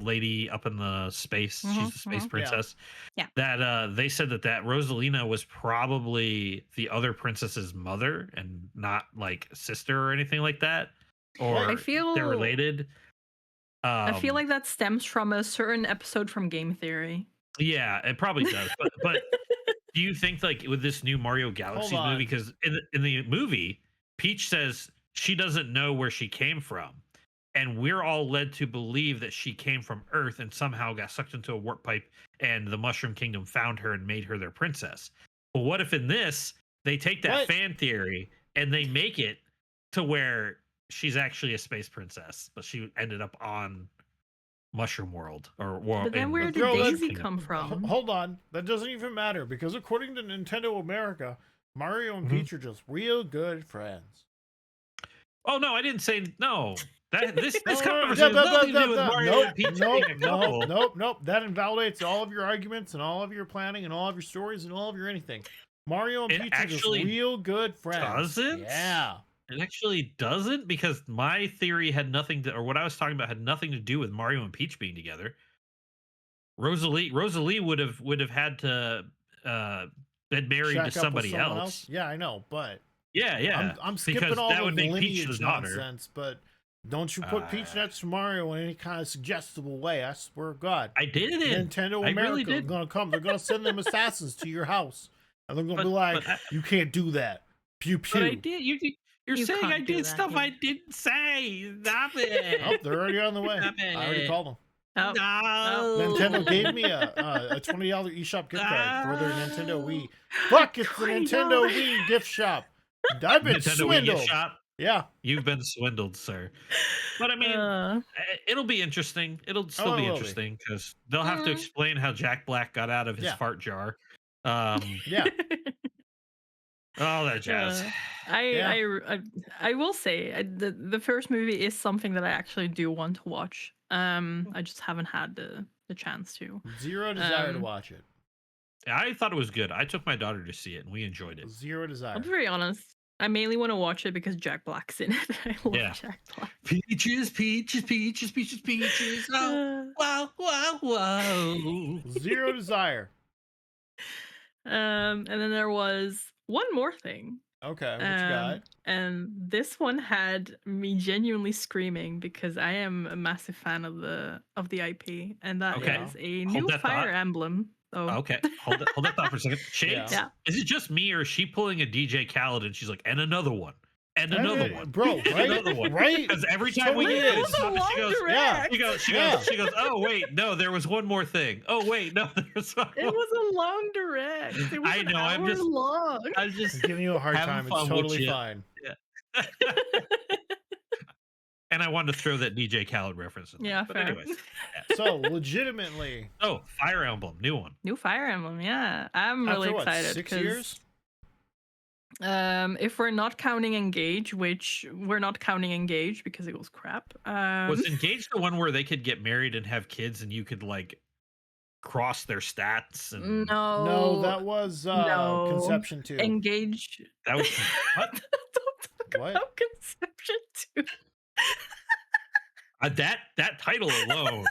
lady up in the space? She's the space princess. Yeah. That they said that Rosalina was probably the other princess's mother and not like sister or anything like that. Or I feel they're related. I feel like that stems from a certain episode from Game Theory. Yeah, it probably does. But do you think like with this new Mario Galaxy movie, because in the movie, Peach says she doesn't know where she came from, and we're all led to believe that she came from Earth and somehow got sucked into a warp pipe, and the Mushroom Kingdom found her and made her their princess. But what if in this they take that fan theory and they make it to where she's actually a space princess, but she ended up on Mushroom World but then where did Daisy come from? Hold on, that doesn't even matter because according to Nintendo America, Mario and Peach are just real good friends. Oh no, I didn't say no. This conversation has nothing to do with Mario and Peach being a couple. Nope. That invalidates all of your arguments and all of your planning and all of your stories and all of your anything. Mario and Peach are just real good friends. Doesn't? Yeah. It actually doesn't, because my theory had nothing to, or what I was talking about had nothing to do with Mario and Peach being together. Rosalie would have had to been married to somebody else. Yeah, I know, but Yeah. I'm skipping Because all that the would make Peach lineage the daughter. nonsense, but don't you put Peach next to Mario in any kind of suggestible way. I swear to God. I did. Nintendo I America really is did. going to come. They're going to send them assassins to your house. And they're going to be like, you can't do that. Pew, pew. But I did. You're saying I did stuff I didn't say. Stop it. Oh, they're already on the way. Stop I already called them. Oh, No. Nintendo gave me a $20 eShop gift card for their Nintendo Wii. Fuck, it's the Nintendo Wii gift shop. I've been Nintendo swindled. Wii gift shop? Yeah. You've been swindled, sir. But I mean, it'll be interesting. It'll still be interesting because they'll have to explain how Jack Black got out of his fart jar. Yeah. All that jazz. I will say the first movie is something that I actually do want to watch. I just haven't had the chance to. Zero desire to watch it. I thought it was good. I took my daughter to see it and we enjoyed it. Zero desire. I'll be very honest. I mainly want to watch it because Jack Black's in it. I love Jack Black. Peaches. Oh, wow. Zero desire. And then there was one more thing. Okay, what you got? And this one had me genuinely screaming because I am a massive fan of the IP, and that is a new Fire Emblem. Oh. Okay, hold that thought for a second. Shades, is it just me or is she pulling a DJ Khaled and she's like, and another one, and another one, bro, right? Another one. Right? Because every time we get this, she goes, oh wait, no, there was one more thing. Oh wait, no, there was one more. It was a long direct. It was I know. I'm just giving you a hard time. It's totally fine. Yeah. And I wanted to throw that DJ Khaled reference in there. Yeah, but fair. anyways. So legitimately. Oh, Fire Emblem, new one. New Fire Emblem, yeah. I'm really excited. 6 years? If we're not counting Engage, which we're not counting Engage because it was crap. Was Engage the one where they could get married and have kids and you could like cross their stats? And... No, that was Conception 2. Engage. That was what? Don't talk about Conception 2. That title alone.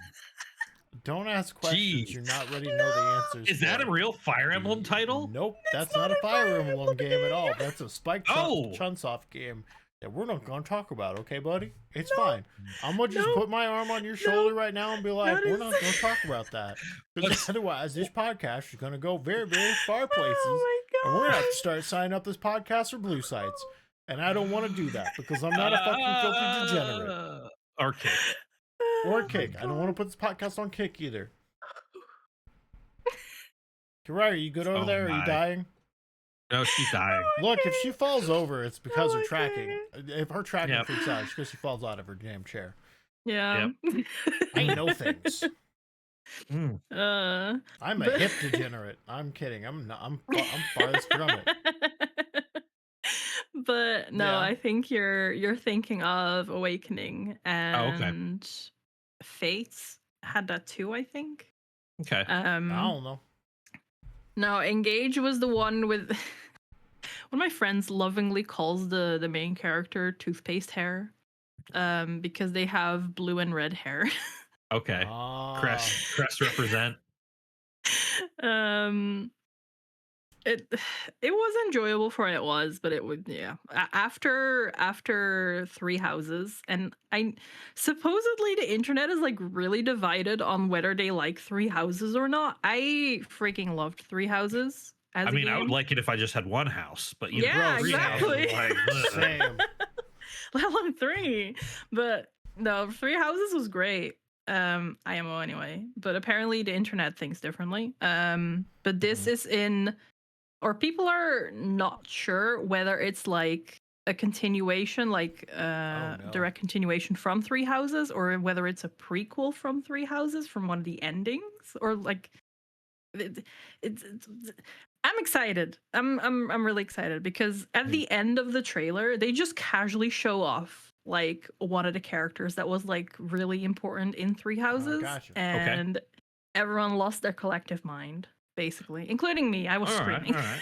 Don't ask questions you're not ready to know the answers. Is that a real Fire Emblem title? Nope, that's not a Fire Emblem game at all. That's a Spike Chunsoft game that we're not going to talk about, okay, buddy? It's fine. I'm going to just put my arm on your shoulder right now and be like, we're not going to talk about that. Because otherwise, this podcast is going to go very, very far places. Oh my and we're going to have to start signing up this podcast for blue sites. And I don't want to do that because I'm not a fucking filthy degenerate. Or Kick. Or Kick. I don't want to put this podcast on Kick either. Kirari, you good over there? Are you dying? No, she's dying. Look, if she falls over, it's because of tracking. If her tracking freaks out, it's because she falls out of her damn chair. Yeah. I know things. I'm a hip degenerate. I'm kidding. I'm farthest from it. But no, I think you're thinking of Awakening and Fates had that too, I think. Okay. I don't know. No, Engage was the one with one of my friends lovingly calls the main character toothpaste hair. Because they have blue and red hair. Okay. Crest represent. It was enjoyable for what it was, but it would after Three Houses, and I supposedly the internet is like really divided on whether they like Three Houses or not. I freaking loved Three Houses. I would like it if I just had one house, but you know, exactly. Same. Let alone three, but no, Three Houses was great. IMO anyway, but apparently the internet thinks differently. But this is in. Or people are not sure whether it's like a continuation, like direct continuation from Three Houses, or whether it's a prequel from Three Houses from one of the endings, or like it's I'm excited. I'm really excited because at the end of the trailer, they just casually show off like one of the characters that was like really important in Three Houses, and everyone lost their collective mind. Basically, including me. I was screaming. All right.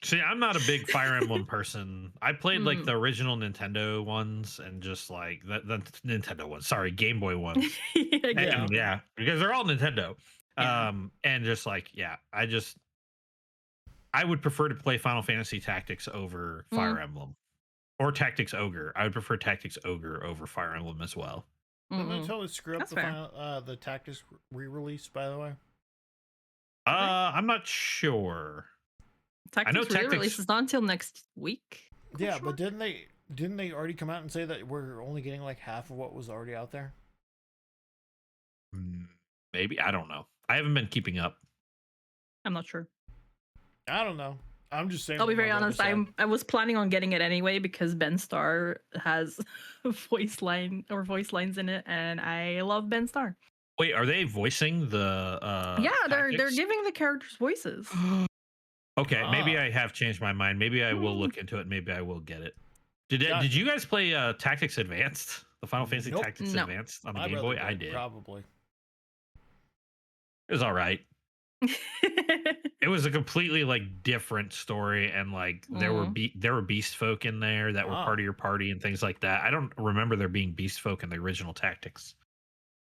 See, I'm not a big Fire Emblem person. I played like the original Nintendo ones and just like the Nintendo ones. Sorry, Game Boy ones. Because they're all Nintendo. And just like, I just I would prefer to play Final Fantasy Tactics over Fire Emblem. Or Tactics Ogre. I would prefer Tactics Ogre over Fire Emblem as well. Didn't they totally screw up That's the fair. final, the Tactics re-release, by the way? I'm not sure. Tactics know Tactics- re-release is not until next week. Yeah, Question but mark? didn't they already come out and say that we're only getting like half of what was already out there? Maybe. I don't know. I haven't been keeping up. I'm not sure. I don't know. I'm just saying. I'll be what my very brother honest. said. I was planning on getting it anyway because Ben Starr has a voice lines in it, and I love Ben Starr. Wait, are they voicing the Yeah, they're Tactics? giving the characters voices. Okay, maybe Ah. I have changed my mind. Maybe I will look into it. Maybe I will get it. Did you guys play Tactics Advanced? The Final Fantasy Nope. Tactics No. Advanced on the My Game brother Boy? I did. probably. It was all right. It was a completely like different story, and like there were beast folk in there that were Ah. part of your party and things like that. I don't remember there being beast folk in the original Tactics.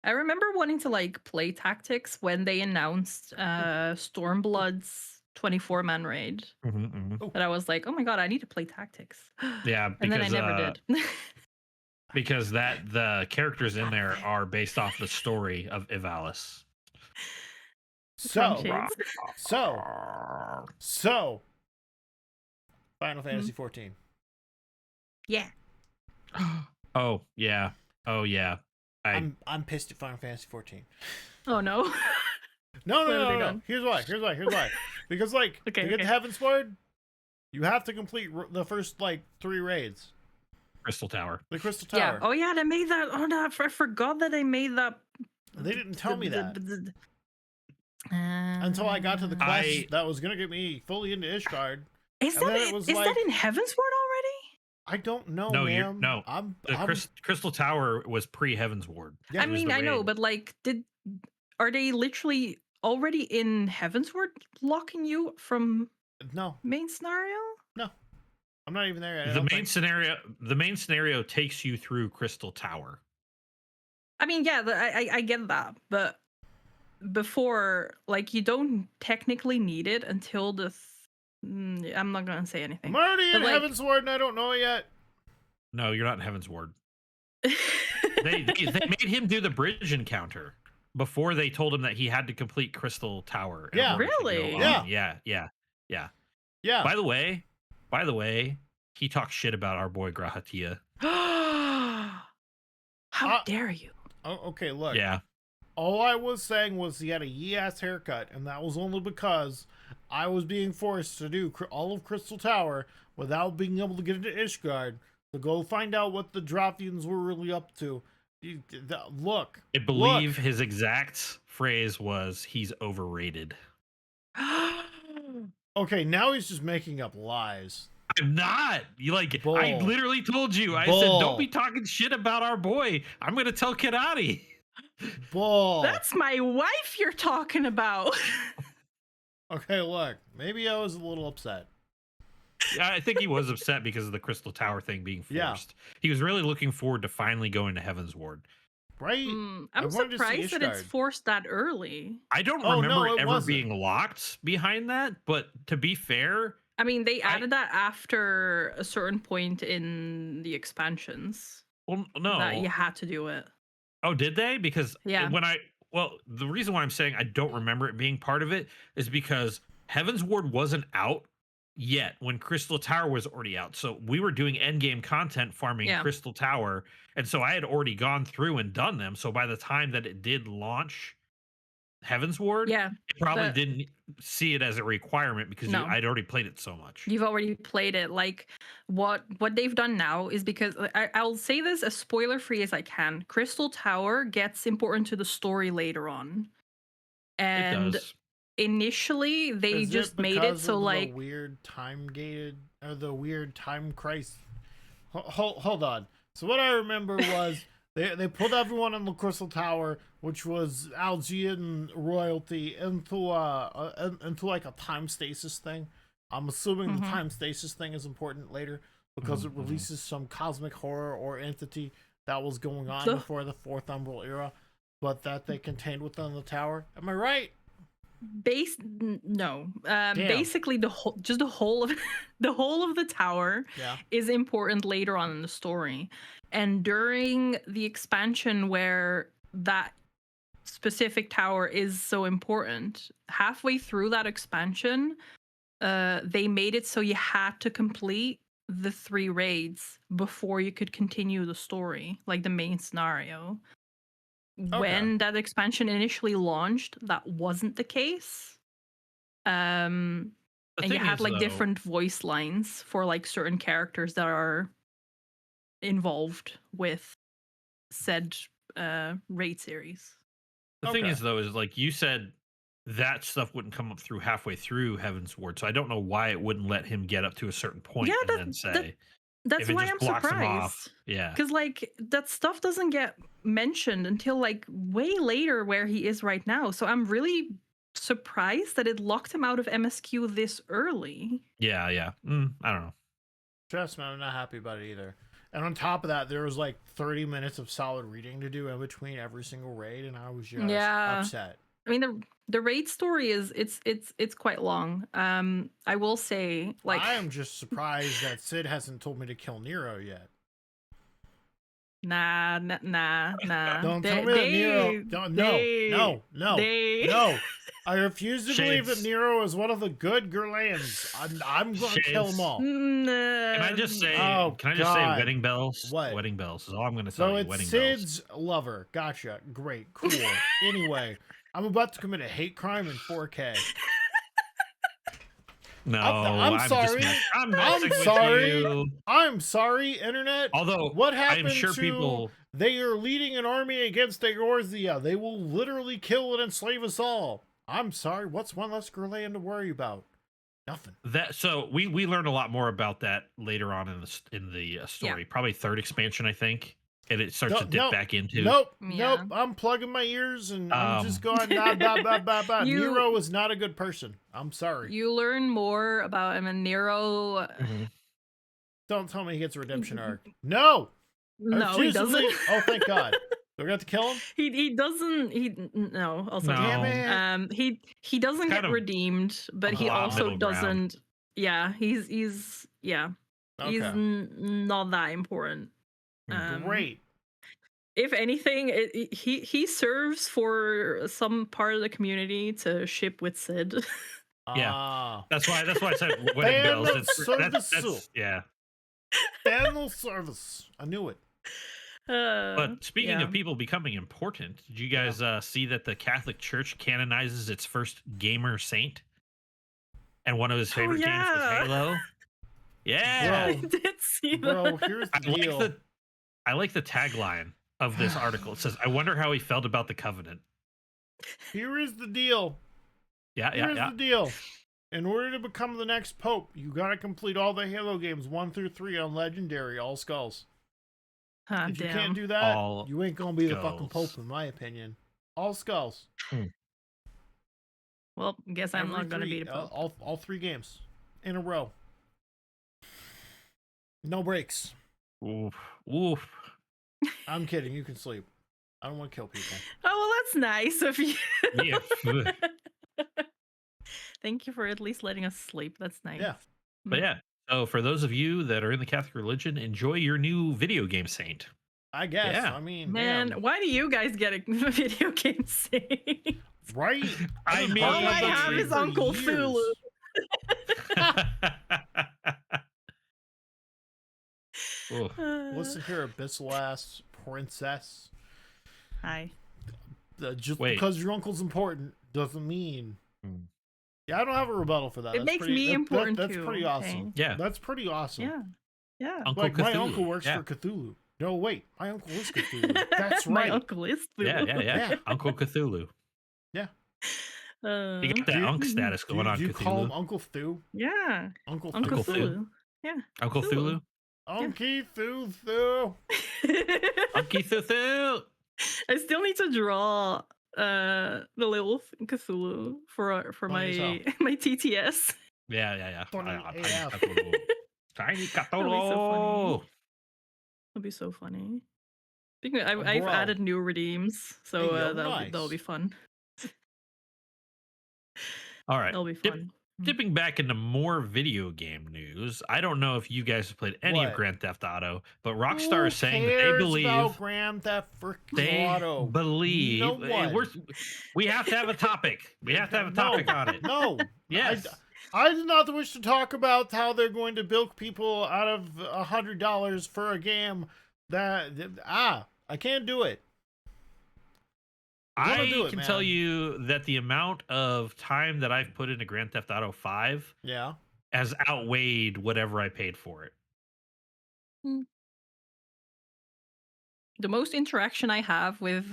I remember wanting to like play Tactics when they announced Stormblood's 24-man raid. Mm-hmm. And I was like, oh my god, I need to play Tactics. Yeah, And then I never did. because the characters in there are based off the story of Ivalice. So, Shades. so, Final Fantasy XIV. Yeah. Oh yeah. I'm pissed at Final Fantasy XIV. Oh no. No. What have they done? Here's why. Because like to get to Heaven's Ward, you have to complete the first like 3 raids. Crystal Tower. The Crystal Yeah. Tower. Oh yeah, they made that. Oh no, I forgot that they made that. They didn't tell me that until I got to the quest that was gonna get me fully into Ishgard. Is and then that it was is like- that in Heaven's Ward already? I don't know, No, ma'am. no. I'm Crystal Tower was pre-Heaven's Ward. Yeah, I It was mean, the I know, raid. but like, are they literally already in Heaven's Ward blocking you from no, main scenario? I'm not even there yet. I the don't main think. scenario takes you through Crystal Tower. I mean, yeah, I get that, but before, like, you don't technically need it until I'm not gonna say anything. I'm already in But, like- Heaven's Ward and I don't know it yet. No, you're not in Heaven's Ward. They made him do the bridge encounter before they told him that he had to complete Crystal Tower. in Yeah. order to go Really? on. Yeah. Yeah. Yeah. By the way, he talks shit about our boy Grahatia. How dare you? Oh, okay, look. Yeah. All I was saying was he had a yee-ass haircut, and that was only because I was being forced to do all of Crystal Tower without being able to get into Ishgard to go find out what the Drathians were really up to. Look. I believe his exact phrase was, "He's overrated." Okay, now he's just making up lies. I'm not. You like? Bull. I literally told you. I Bull. said, "Don't be talking shit about our boy." I'm gonna tell Kirari. Bull. That's my wife you're talking about. Okay, look. Maybe I was a little upset. Yeah, I think he was upset because of the Crystal Tower thing being forced. Yeah. He was really looking forward to finally going to Heaven's Ward. Right? I'm wanted to see surprised that it's Ishgard. forced that early. I don't Oh, no, remember it it ever wasn't. being locked behind that, but to be fair, I mean, they added that after a certain point in the expansions well, no. that you had to do it. Oh, did they? Because Yeah. the reason why I'm saying I don't remember it being part of it is because Heaven's Ward wasn't out yet when Crystal Tower was already out. So we were doing endgame content farming Yeah. Crystal Tower. And so I had already gone through and done them. So by the time that it did launch Heaven's Ward, Yeah, it probably but- didn't see it as a requirement because No. I'd already played it so much. you've already played it. Like what they've done now is because I'll say this as spoiler free as I can. Crystal Tower gets important to the story later on, It and does. initially they Is just made it because so of like the weird time gated or the weird time crisis. Hold on. So what I remember was they put everyone in the Crystal Tower, which was Algean royalty, into like a time stasis thing. I'm assuming the time stasis thing is important later because it releases some cosmic horror or entity that was going on Ugh. before the Fourth Umbral era, but that they contained within the tower. Am I right? No. Damn. Basically, the whole of the whole of the tower Yeah. is important later on in the story, and during the expansion where that specific tower is so important, halfway through that expansion, they made it so you had to complete the 3 raids before you could continue the story, like the main scenario. When that expansion initially launched, that wasn't the case. And you had like different voice lines for like certain characters that are involved with said raid series. The thing is, though, is like you said, that stuff wouldn't come up through halfway through Heaven's Ward, so I don't know why it wouldn't let him get up to a certain point and then say. That's why I'm surprised. Yeah. Because like that stuff doesn't get mentioned until like way later where he is right now. So I'm really surprised that it locked him out of MSQ this early. Yeah. I don't know. Trust me, I'm not happy about it either. And on top of that, there was like 30 minutes of solid reading to do in between every single raid, and I was just upset. I mean, the raid story is it's quite long. I will say, like, I am just surprised that Sid hasn't told me to kill Nero yet. Nah. Don't tell me that Nero. No. I refuse to believe that Nero is one of the good Gurlans. I'm going to kill them all. Can I just say? Wedding bells? What? Wedding bells is all I'm going to tell you. So it's wedding Sid's bells. lover. Gotcha. Great. Cool. Anyway, I'm about to commit a hate crime in 4K. No, I'm sorry. I'm sorry, internet. Although, what happened I'm sure to they are leading an army against Eorzea. They will literally kill and enslave us all. I'm sorry. What's one less Gurlan to worry about? Nothing. So we learn a lot more about that later on in the story. Yeah. Probably 3rd expansion, I think. And it starts to dip back into. Nope. I'm plugging my ears and I'm just going. Nero is not a good person. I'm sorry. You learn more about him, and Nero. Don't tell me he gets a redemption arc. No, he doesn't. Oh, thank God. Do we have to kill him? He doesn't. No. Also, damn it. He doesn't get redeemed, but he also doesn't. Yeah, he's not that important. Great. If anything, he serves for some part of the community to ship with Sid. Yeah, that's why I said wedding bells. That's Family service. I knew it. But speaking of people becoming important, did you guys see that the Catholic Church canonizes its first gamer saint? And one of his favorite games was Halo. Yeah, I did see that. Bro, here's the deal. I like the tagline of this article. It says, "I wonder how he felt about the covenant." Here is the deal. Here's the deal. In order to become the next pope, you gotta complete all the Halo games 1 through 3 on Legendary, all skulls. If you can't do that, you ain't gonna be the fucking pope, in my opinion. All skulls. Well, guess I'm not gonna be the pope. All 3 games in a row. No breaks. Oof. I'm kidding. You can sleep. I don't want to kill people. Oh, well, that's nice of you. Yeah. Thank you for at least letting us sleep. That's nice. Yeah. But yeah. So for those of you that are in the Catholic religion, enjoy your new video game saint. I guess. Yeah. I mean, man, why do you guys get a video game saint? Right? I mean, all I have is Uncle Thulu. Listen here, abyssal ass princess. Hi. Just because your uncle's important doesn't mean. Yeah, I don't have a rebuttal for that. It makes me important too. That's pretty awesome. Okay. Yeah, that's pretty awesome. Yeah. Uncle like Cthulhu. My uncle works for Cthulhu. No, wait, my uncle is Cthulhu. That's right. My uncle is Cthulhu. Yeah. Uncle Cthulhu. Yeah. You get that Unk status going on. Do you Cthulhu. call him Uncle Thu? Yeah. Uncle Thulu. Yeah. Uncle Thulu. Unky Thu. Unky Thu. I still need to draw the little Cthulhu for my TTS. Yeah. Tiny Cthulhu. That'll be so funny. Speaking of, I've added new redeems, so that'll be fun. All right. It'll be fun. Dipping back into more video game news, I don't know if you guys have played any of What? Grand Theft Auto, but Rockstar is saying Who that they cares believe about Grand Theft freaking Auto? believe No one. we have to have a topic. We have to have a topic on it. No. Yes. I do not wish to talk about how they're going to bilk people out of $100 for a game that I can't do it. I do it, can man. tell you that the amount of time that I've put into Grand Theft Auto 5 Yeah. has outweighed whatever I paid for it. The most interaction I have with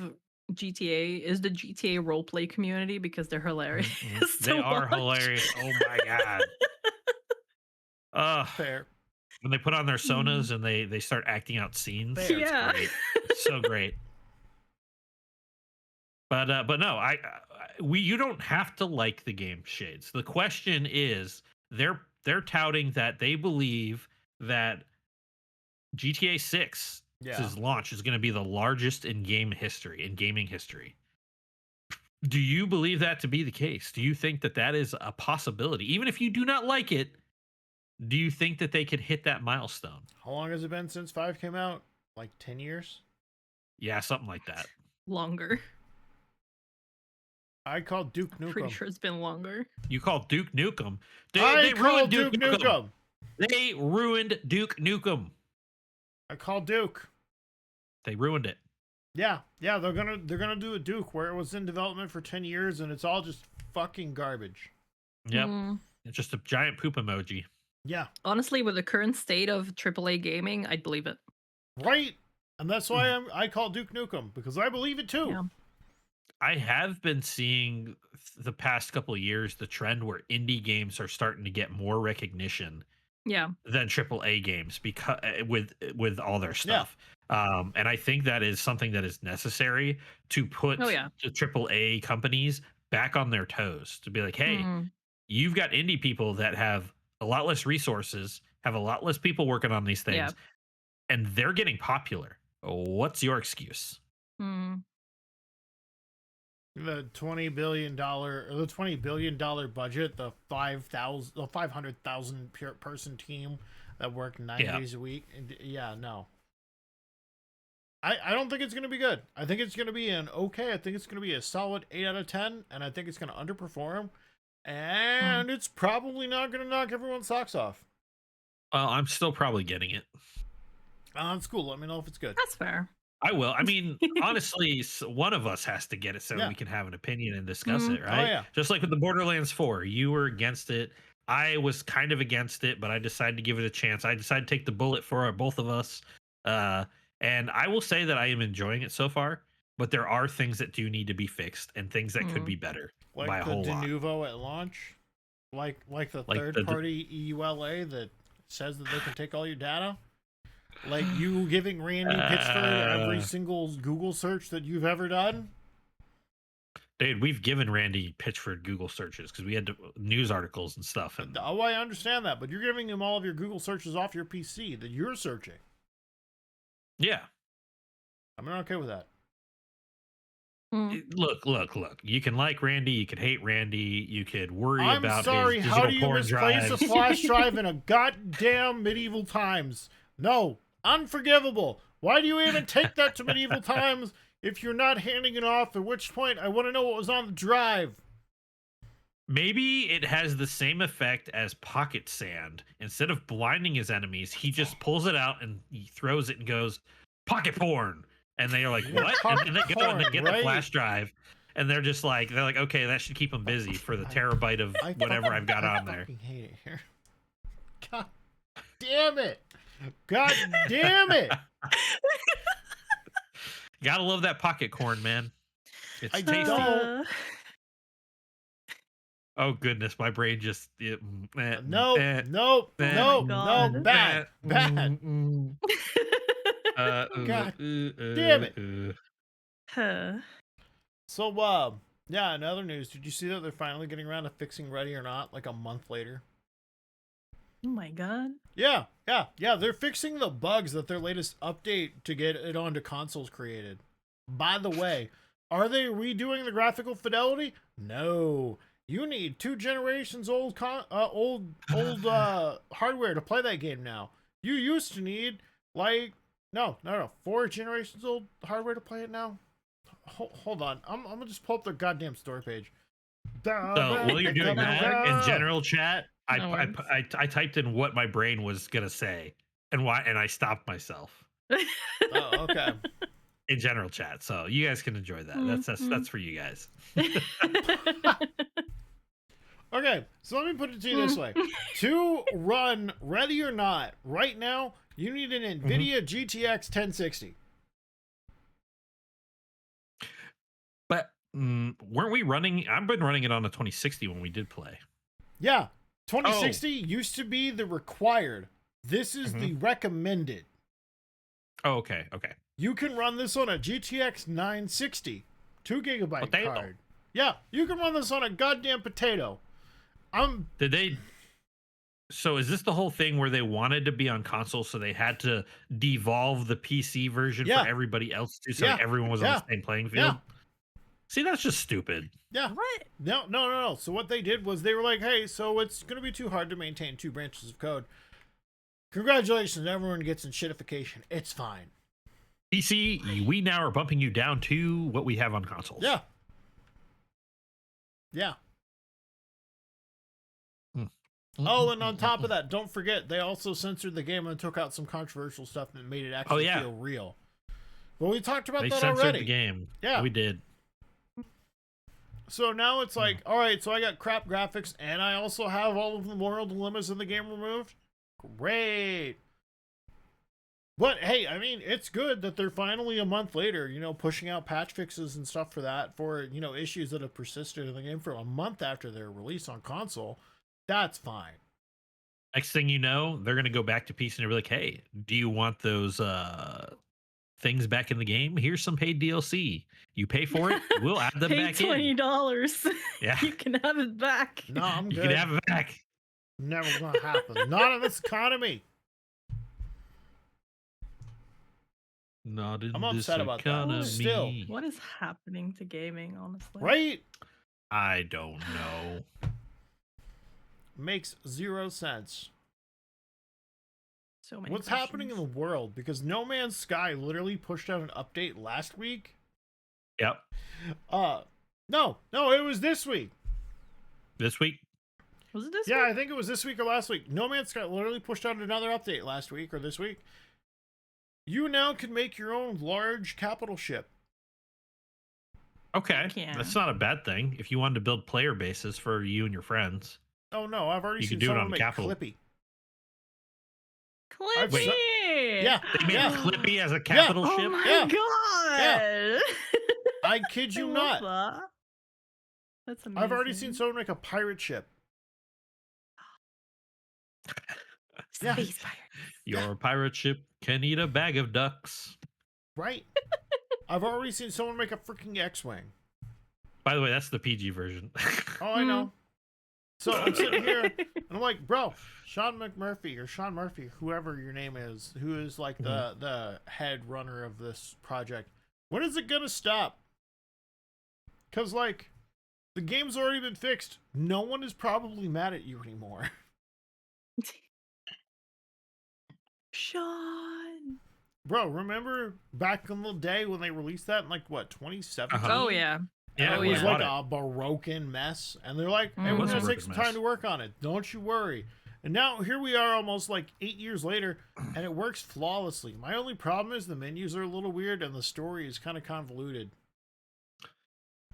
GTA is the GTA roleplay community because they're hilarious. They to are watch. hilarious. Oh my god. Fair. When they put on their sonas and they start acting out scenes. Fair. It's Yeah. great. It's so great. But no, you don't have to like the game, Shades. The question is, they're touting that they believe that GTA 6's launch is going to be the largest in gaming history. Do you believe that to be the case? Do you think that that is a possibility? Even if you do not like it, do you think that they could hit that milestone? How long has it been since 5 came out? Like 10 years? Yeah, something like that. Longer. I call Duke Nukem. Pretty sure it's been longer. You call Duke Nukem. I call Duke Nukem. They ruined Duke Nukem. I call Duke. They ruined it. Yeah, they're gonna do a Duke where it was in development for 10 years and it's all just fucking garbage. Yep. It's just a giant poop emoji. Yeah. Honestly, with the current state of AAA gaming, I'd believe it. Right. And that's why I call Duke Nukem, because I believe it too. Yeah. I have been seeing the past couple of years the trend where indie games are starting to get more recognition than AAA games because with all their stuff. And I think that is something that is necessary to put the AAA companies back on their toes, to be like, hey, you've got indie people that have a lot less resources, have a lot less people working on these things, and they're getting popular. What's your excuse? The $20 billion budget, the 500,000 person team that worked 9 days a week. No. I don't think it's going to be good. I think it's going to be an okay. I think it's going to be a solid 8 out of 10, and I think it's going to underperform. And it's probably not going to knock everyone's socks off. I'm still probably getting it. It's cool. Let me know if it's good. That's fair. I will. I mean, honestly, one of us has to get it so we can have an opinion and discuss it, right? Oh, yeah. Just like with the Borderlands 4, you were against it. I was kind of against it, but I decided to give it a chance. I decided to take the bullet for both of us. And I will say that I am enjoying it so far, but there are things that do need to be fixed and things that could be better by a whole lot. Like the de novo at launch? Like the third-party EULA that says that they can take all your data? Like you giving Randy Pitchford every single Google search that you've ever done? Dude, we've given Randy Pitchford Google searches because we had news articles and stuff. And oh, I understand that, but you're giving him all of your Google searches off your PC that you're searching. Yeah. I'm not okay with that. Look. You can like Randy, you could hate Randy, you could worry about his how do you porn misplace drives. a flash drive in a goddamn medieval times? No, unforgivable. Why do you even take that to medieval times if you're not handing it off? At which point, I want to know what was on the drive. Maybe it has the same effect as pocket sand. Instead of blinding his enemies, he just pulls it out and he throws it and goes, pocket porn. And they're like, what? And they go and they get the flash drive. And they're like, okay, that should keep them busy for the terabyte of whatever I've got on there. I fucking hate it here. God damn it. God damn it. Gotta love that pocket corn, man. It's tasty. Don't. Oh goodness, my brain just No, bad. God damn it. So in other news, did you see that they're finally getting around to fixing Ready or Not like a month later? Oh my god. Yeah, they're fixing the bugs that their latest update to get it onto consoles created. By the way, are they redoing the graphical fidelity? No. You need 2 generations old hardware to play that game now. You used to need like no, 4 generations old hardware to play it now. Hold on, I'm gonna just pull up the goddamn store page. So while you're doing that in general chat, I typed in what my brain was gonna say and why, and I stopped myself. Oh, okay. In general chat, so you guys can enjoy that. That's for you guys. Okay, so let me put it to you this way: to run Ready or Not right now, you need an NVIDIA GTX 1060. But weren't we running? I've been running it on a 2060 when we did play. Yeah, 2060 used to be the required. This is the recommended. Oh, okay. You can run this on a GTX 960, 2 gigabyte Potato. card. Yeah, you can run this on a goddamn potato. Did they? So is this the whole thing where they wanted to be on console, so they had to devolve the PC version for everybody else to, so everyone was on the same playing field? Yeah. See, that's just stupid. Yeah. What? No. So what they did was they were like, hey, so it's going to be too hard to maintain 2 branches of code. Congratulations, everyone gets in shitification. It's fine. PC, we now are bumping you down to what we have on consoles. Yeah. Yeah. Oh, and on top of that, don't forget, they also censored the game and took out some controversial stuff and made it actually feel real. Well, we talked about that already. They censored the game. Yeah. We did. So now it's like, all right, so I got crap graphics, and I also have all of the moral dilemmas in the game removed. Great. But, hey, I mean, it's good that they're finally a month later, pushing out patch fixes and stuff for that, for, issues that have persisted in the game for a month after their release on console. That's fine. Next thing you know, they're going to go back to PC and be like, hey, do you want those things back in the game? Here's some paid DLC. You pay for it, we'll add them back in. $20. Yeah. You can have it back. No, I'm good. You can have it back. Never gonna happen. Not in this economy. Not in I'm this upset about economy. that. Still. What is happening to gaming, honestly? Right? I don't know. Makes 0 sense. So many What's happening in the world? Because No Man's Sky literally pushed out an update last week. Yep. No, it was this week. This week? Was it this Yeah, week? I think it was this week or last week. No Man's Sky literally pushed out another update last week or this week. You now can make your own large capital ship. Okay. That's not a bad thing. If you wanted to build player bases for you and your friends. Oh no, I've already You seen could do it someone on make capital. Clippy. Clippy! Yeah. They made Clippy as a capital ship? Oh my god! Yeah. I kid you I not. love that. That's amazing. I've already seen someone make a pirate ship. Yeah. Space pirate. Your pirate ship can eat a bag of ducks. Right. I've already seen someone make a freaking X-Wing. By the way, that's the PG version. Oh, I know. So I'm sitting here, and I'm like, bro, Sean Murphy, whoever your name is, who is like the head runner of this project, when is it going to stop? Because, like, the game's already been fixed. No one is probably mad at you anymore. Sean. Bro, remember back in the day when they released that in, like, what, 2017? Oh, yeah. Yeah, it was yeah. like a broken mess, and they're like, "Hey, we're was a gonna take broken some mess. time to work on it. Don't you worry." And now here we are, almost like 8 years later, and it works flawlessly. My only problem is the menus are a little weird, and the story is kind of convoluted.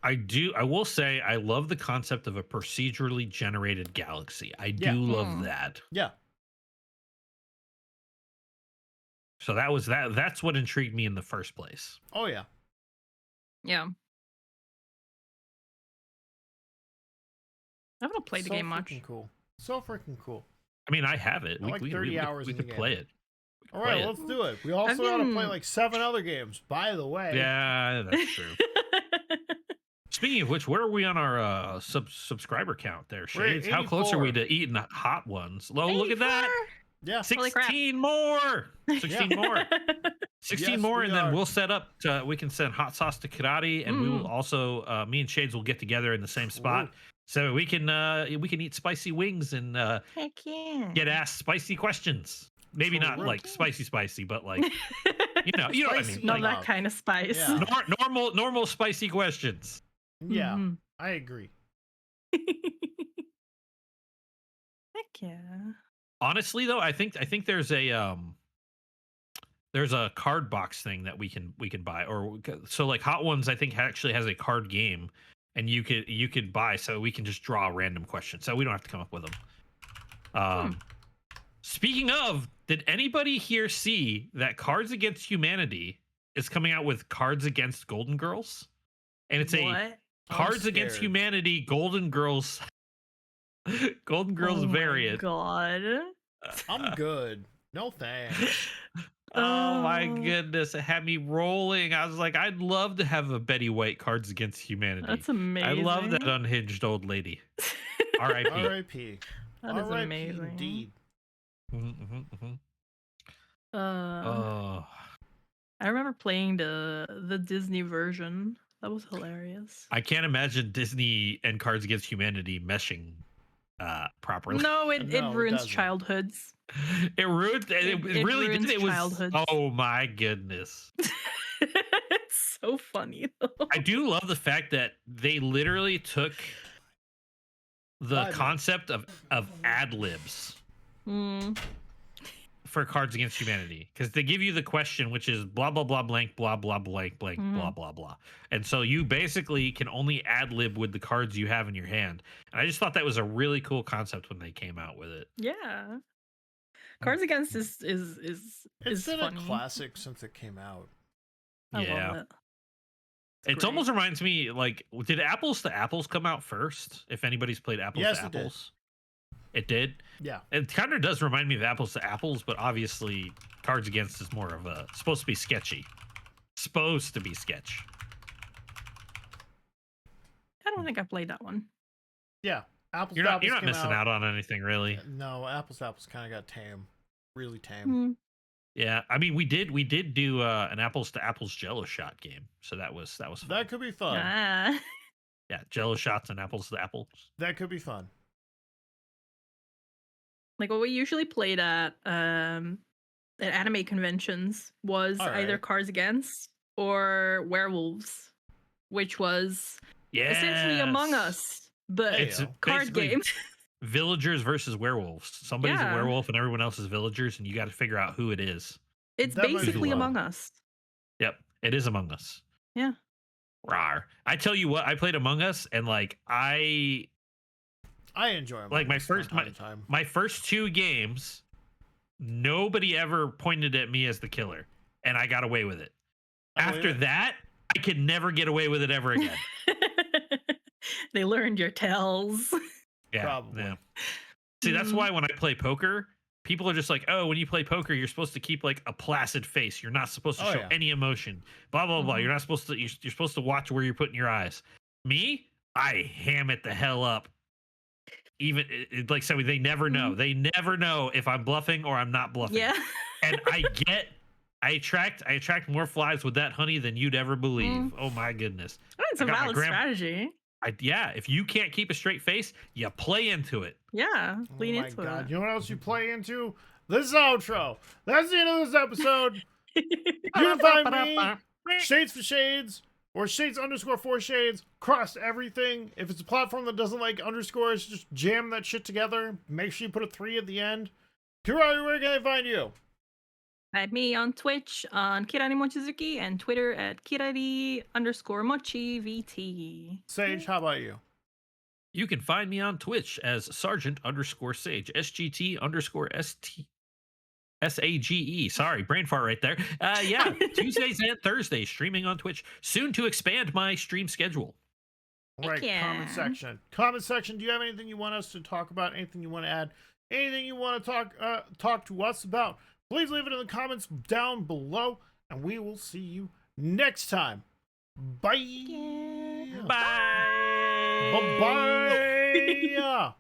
I will say I love the concept of a procedurally generated galaxy. I do love that. Yeah, So that's what intrigued me in the first place. oh yeah, Yeah. I haven't played the game much. Cool, so freaking cool. I mean, I have it. I like 30 hours we in the could game. play it. All right, let's do it. We also got to play like 7 other games, by the way. Yeah, that's true. Speaking of which, where are we on our subscriber count there, Shades? How close are we to eating hot ones? Oh, look at that. Yeah, 16 more. 16 more. 16 Yes, more, we and then are. we'll set up we can send hot sauce to Kirari, and we will also me and Shades will get together in the same spot. Ooh. so we can eat spicy wings and Heck yeah. get asked spicy questions. Maybe not like spicy, but like you know what I mean. Not Like, that kind of spice. Yeah. normal spicy questions. Yeah, Mhm. I agree. Heck yeah. Honestly, though, I think there's a card box thing that we can buy, or so like Hot Ones I think actually has a card game, and you could buy, so we can just draw random questions, so we don't have to come up with them. Speaking of, did anybody here see that Cards Against Humanity is coming out with Cards Against Golden Girls, and it's a Cards Against scared. Humanity Golden Girls variant. God. I'm good. No thanks. Oh my Oh. goodness, it had me rolling. I was like, I'd love to have a Betty White Cards Against Humanity. That's amazing. I love that unhinged old lady. R.I.P. R.I.P. That is R.I.P. amazing. Indeed. Oh, I remember playing the Disney version. That was hilarious. I can't imagine Disney and Cards Against Humanity meshing properly. No, it No, it ruins doesn't. childhoods. It ruined. It really ruins did. It was. childhoods. Oh my goodness. It's so funny though. I do love the fact that they literally took the concept of ad libs for Cards Against Humanity, because they give you the question, which is blah blah blah blank blah blah blank blank blah blah blah, and so you basically can only ad lib with the cards you have in your hand. And I just thought that was a really cool concept when they came out with it. Yeah. Cards Against is It's been funny. a classic since it came out. I Yeah. love it. It almost reminds me, like, did Apples to Apples come out first? If anybody's played Apples Yes, to it did. Apples. It did? Yeah. It kind of does remind me of Apples to Apples, but obviously Cards Against is more of a, supposed to be sketchy. Supposed to be sketch. I don't think I played that one. Yeah. Apples You're to not Apples came missing out on anything, really. No, Apples to Apples kind of got tame. Really tame. Yeah, I mean, we did do an Apples to Apples Jello shot game, so that was fun. That could be fun. Ah. Yeah, Jello shots and Apples to Apples. That could be fun. Like what we usually played at anime conventions was either Alright. Cards Against or Werewolves, which was essentially Among Us, but It's card basically game. Villagers versus werewolves. Somebody's Yeah. a werewolf and everyone else is villagers, and you got to figure out who it is. It's That might be basically fun. Among Us. Yep, it is Among Us. Yeah. Rawr. I tell you what, I played Among Us, and like I enjoy them. like my first two games, nobody ever pointed at me as the killer, and I got away with it. After that, I could never get away with it ever again. They learned your tells. Yeah, Probably. yeah. See, that's why when I play poker, people are just like, "Oh, when you play poker, you're supposed to keep like a placid face. You're not supposed to show any emotion. Blah blah blah. You're not supposed to. You're supposed to watch where you're putting your eyes." Me, I ham it the hell up. Even like so, they never know. They never know if I'm bluffing or I'm not bluffing. Yeah. And I attract more flies with that honey than you'd ever believe. Oh my goodness. It's a valid strategy. Yeah, if you can't keep a straight face, you play into it. Yeah, lean Oh my into God. it. You know what else you play into? This outro. That's the end of this episode. You can find me, Shades for Shades, or Shades_4Shades, across everything. If it's a platform that doesn't like underscores, just jam that shit together. Make sure you put a 3 at the end. Kirari, where can I find you? Find me on Twitch on Kirari Mochizuki and Twitter at Kirari_Mochi_VT. Sage, how about you? You can find me on Twitch as Sergeant_Sage, SGT_SAGE. Sorry, brain fart right there. Yeah, Tuesdays and Thursdays streaming on Twitch. Soon to expand my stream schedule. All right, yeah. comment section. Comment section, do you have anything you want us to talk about? Anything you want to add? Anything you want to talk to us about? Please leave it in the comments down below, and we will see you next time. Bye. Yeah. Bye. Bye-bye.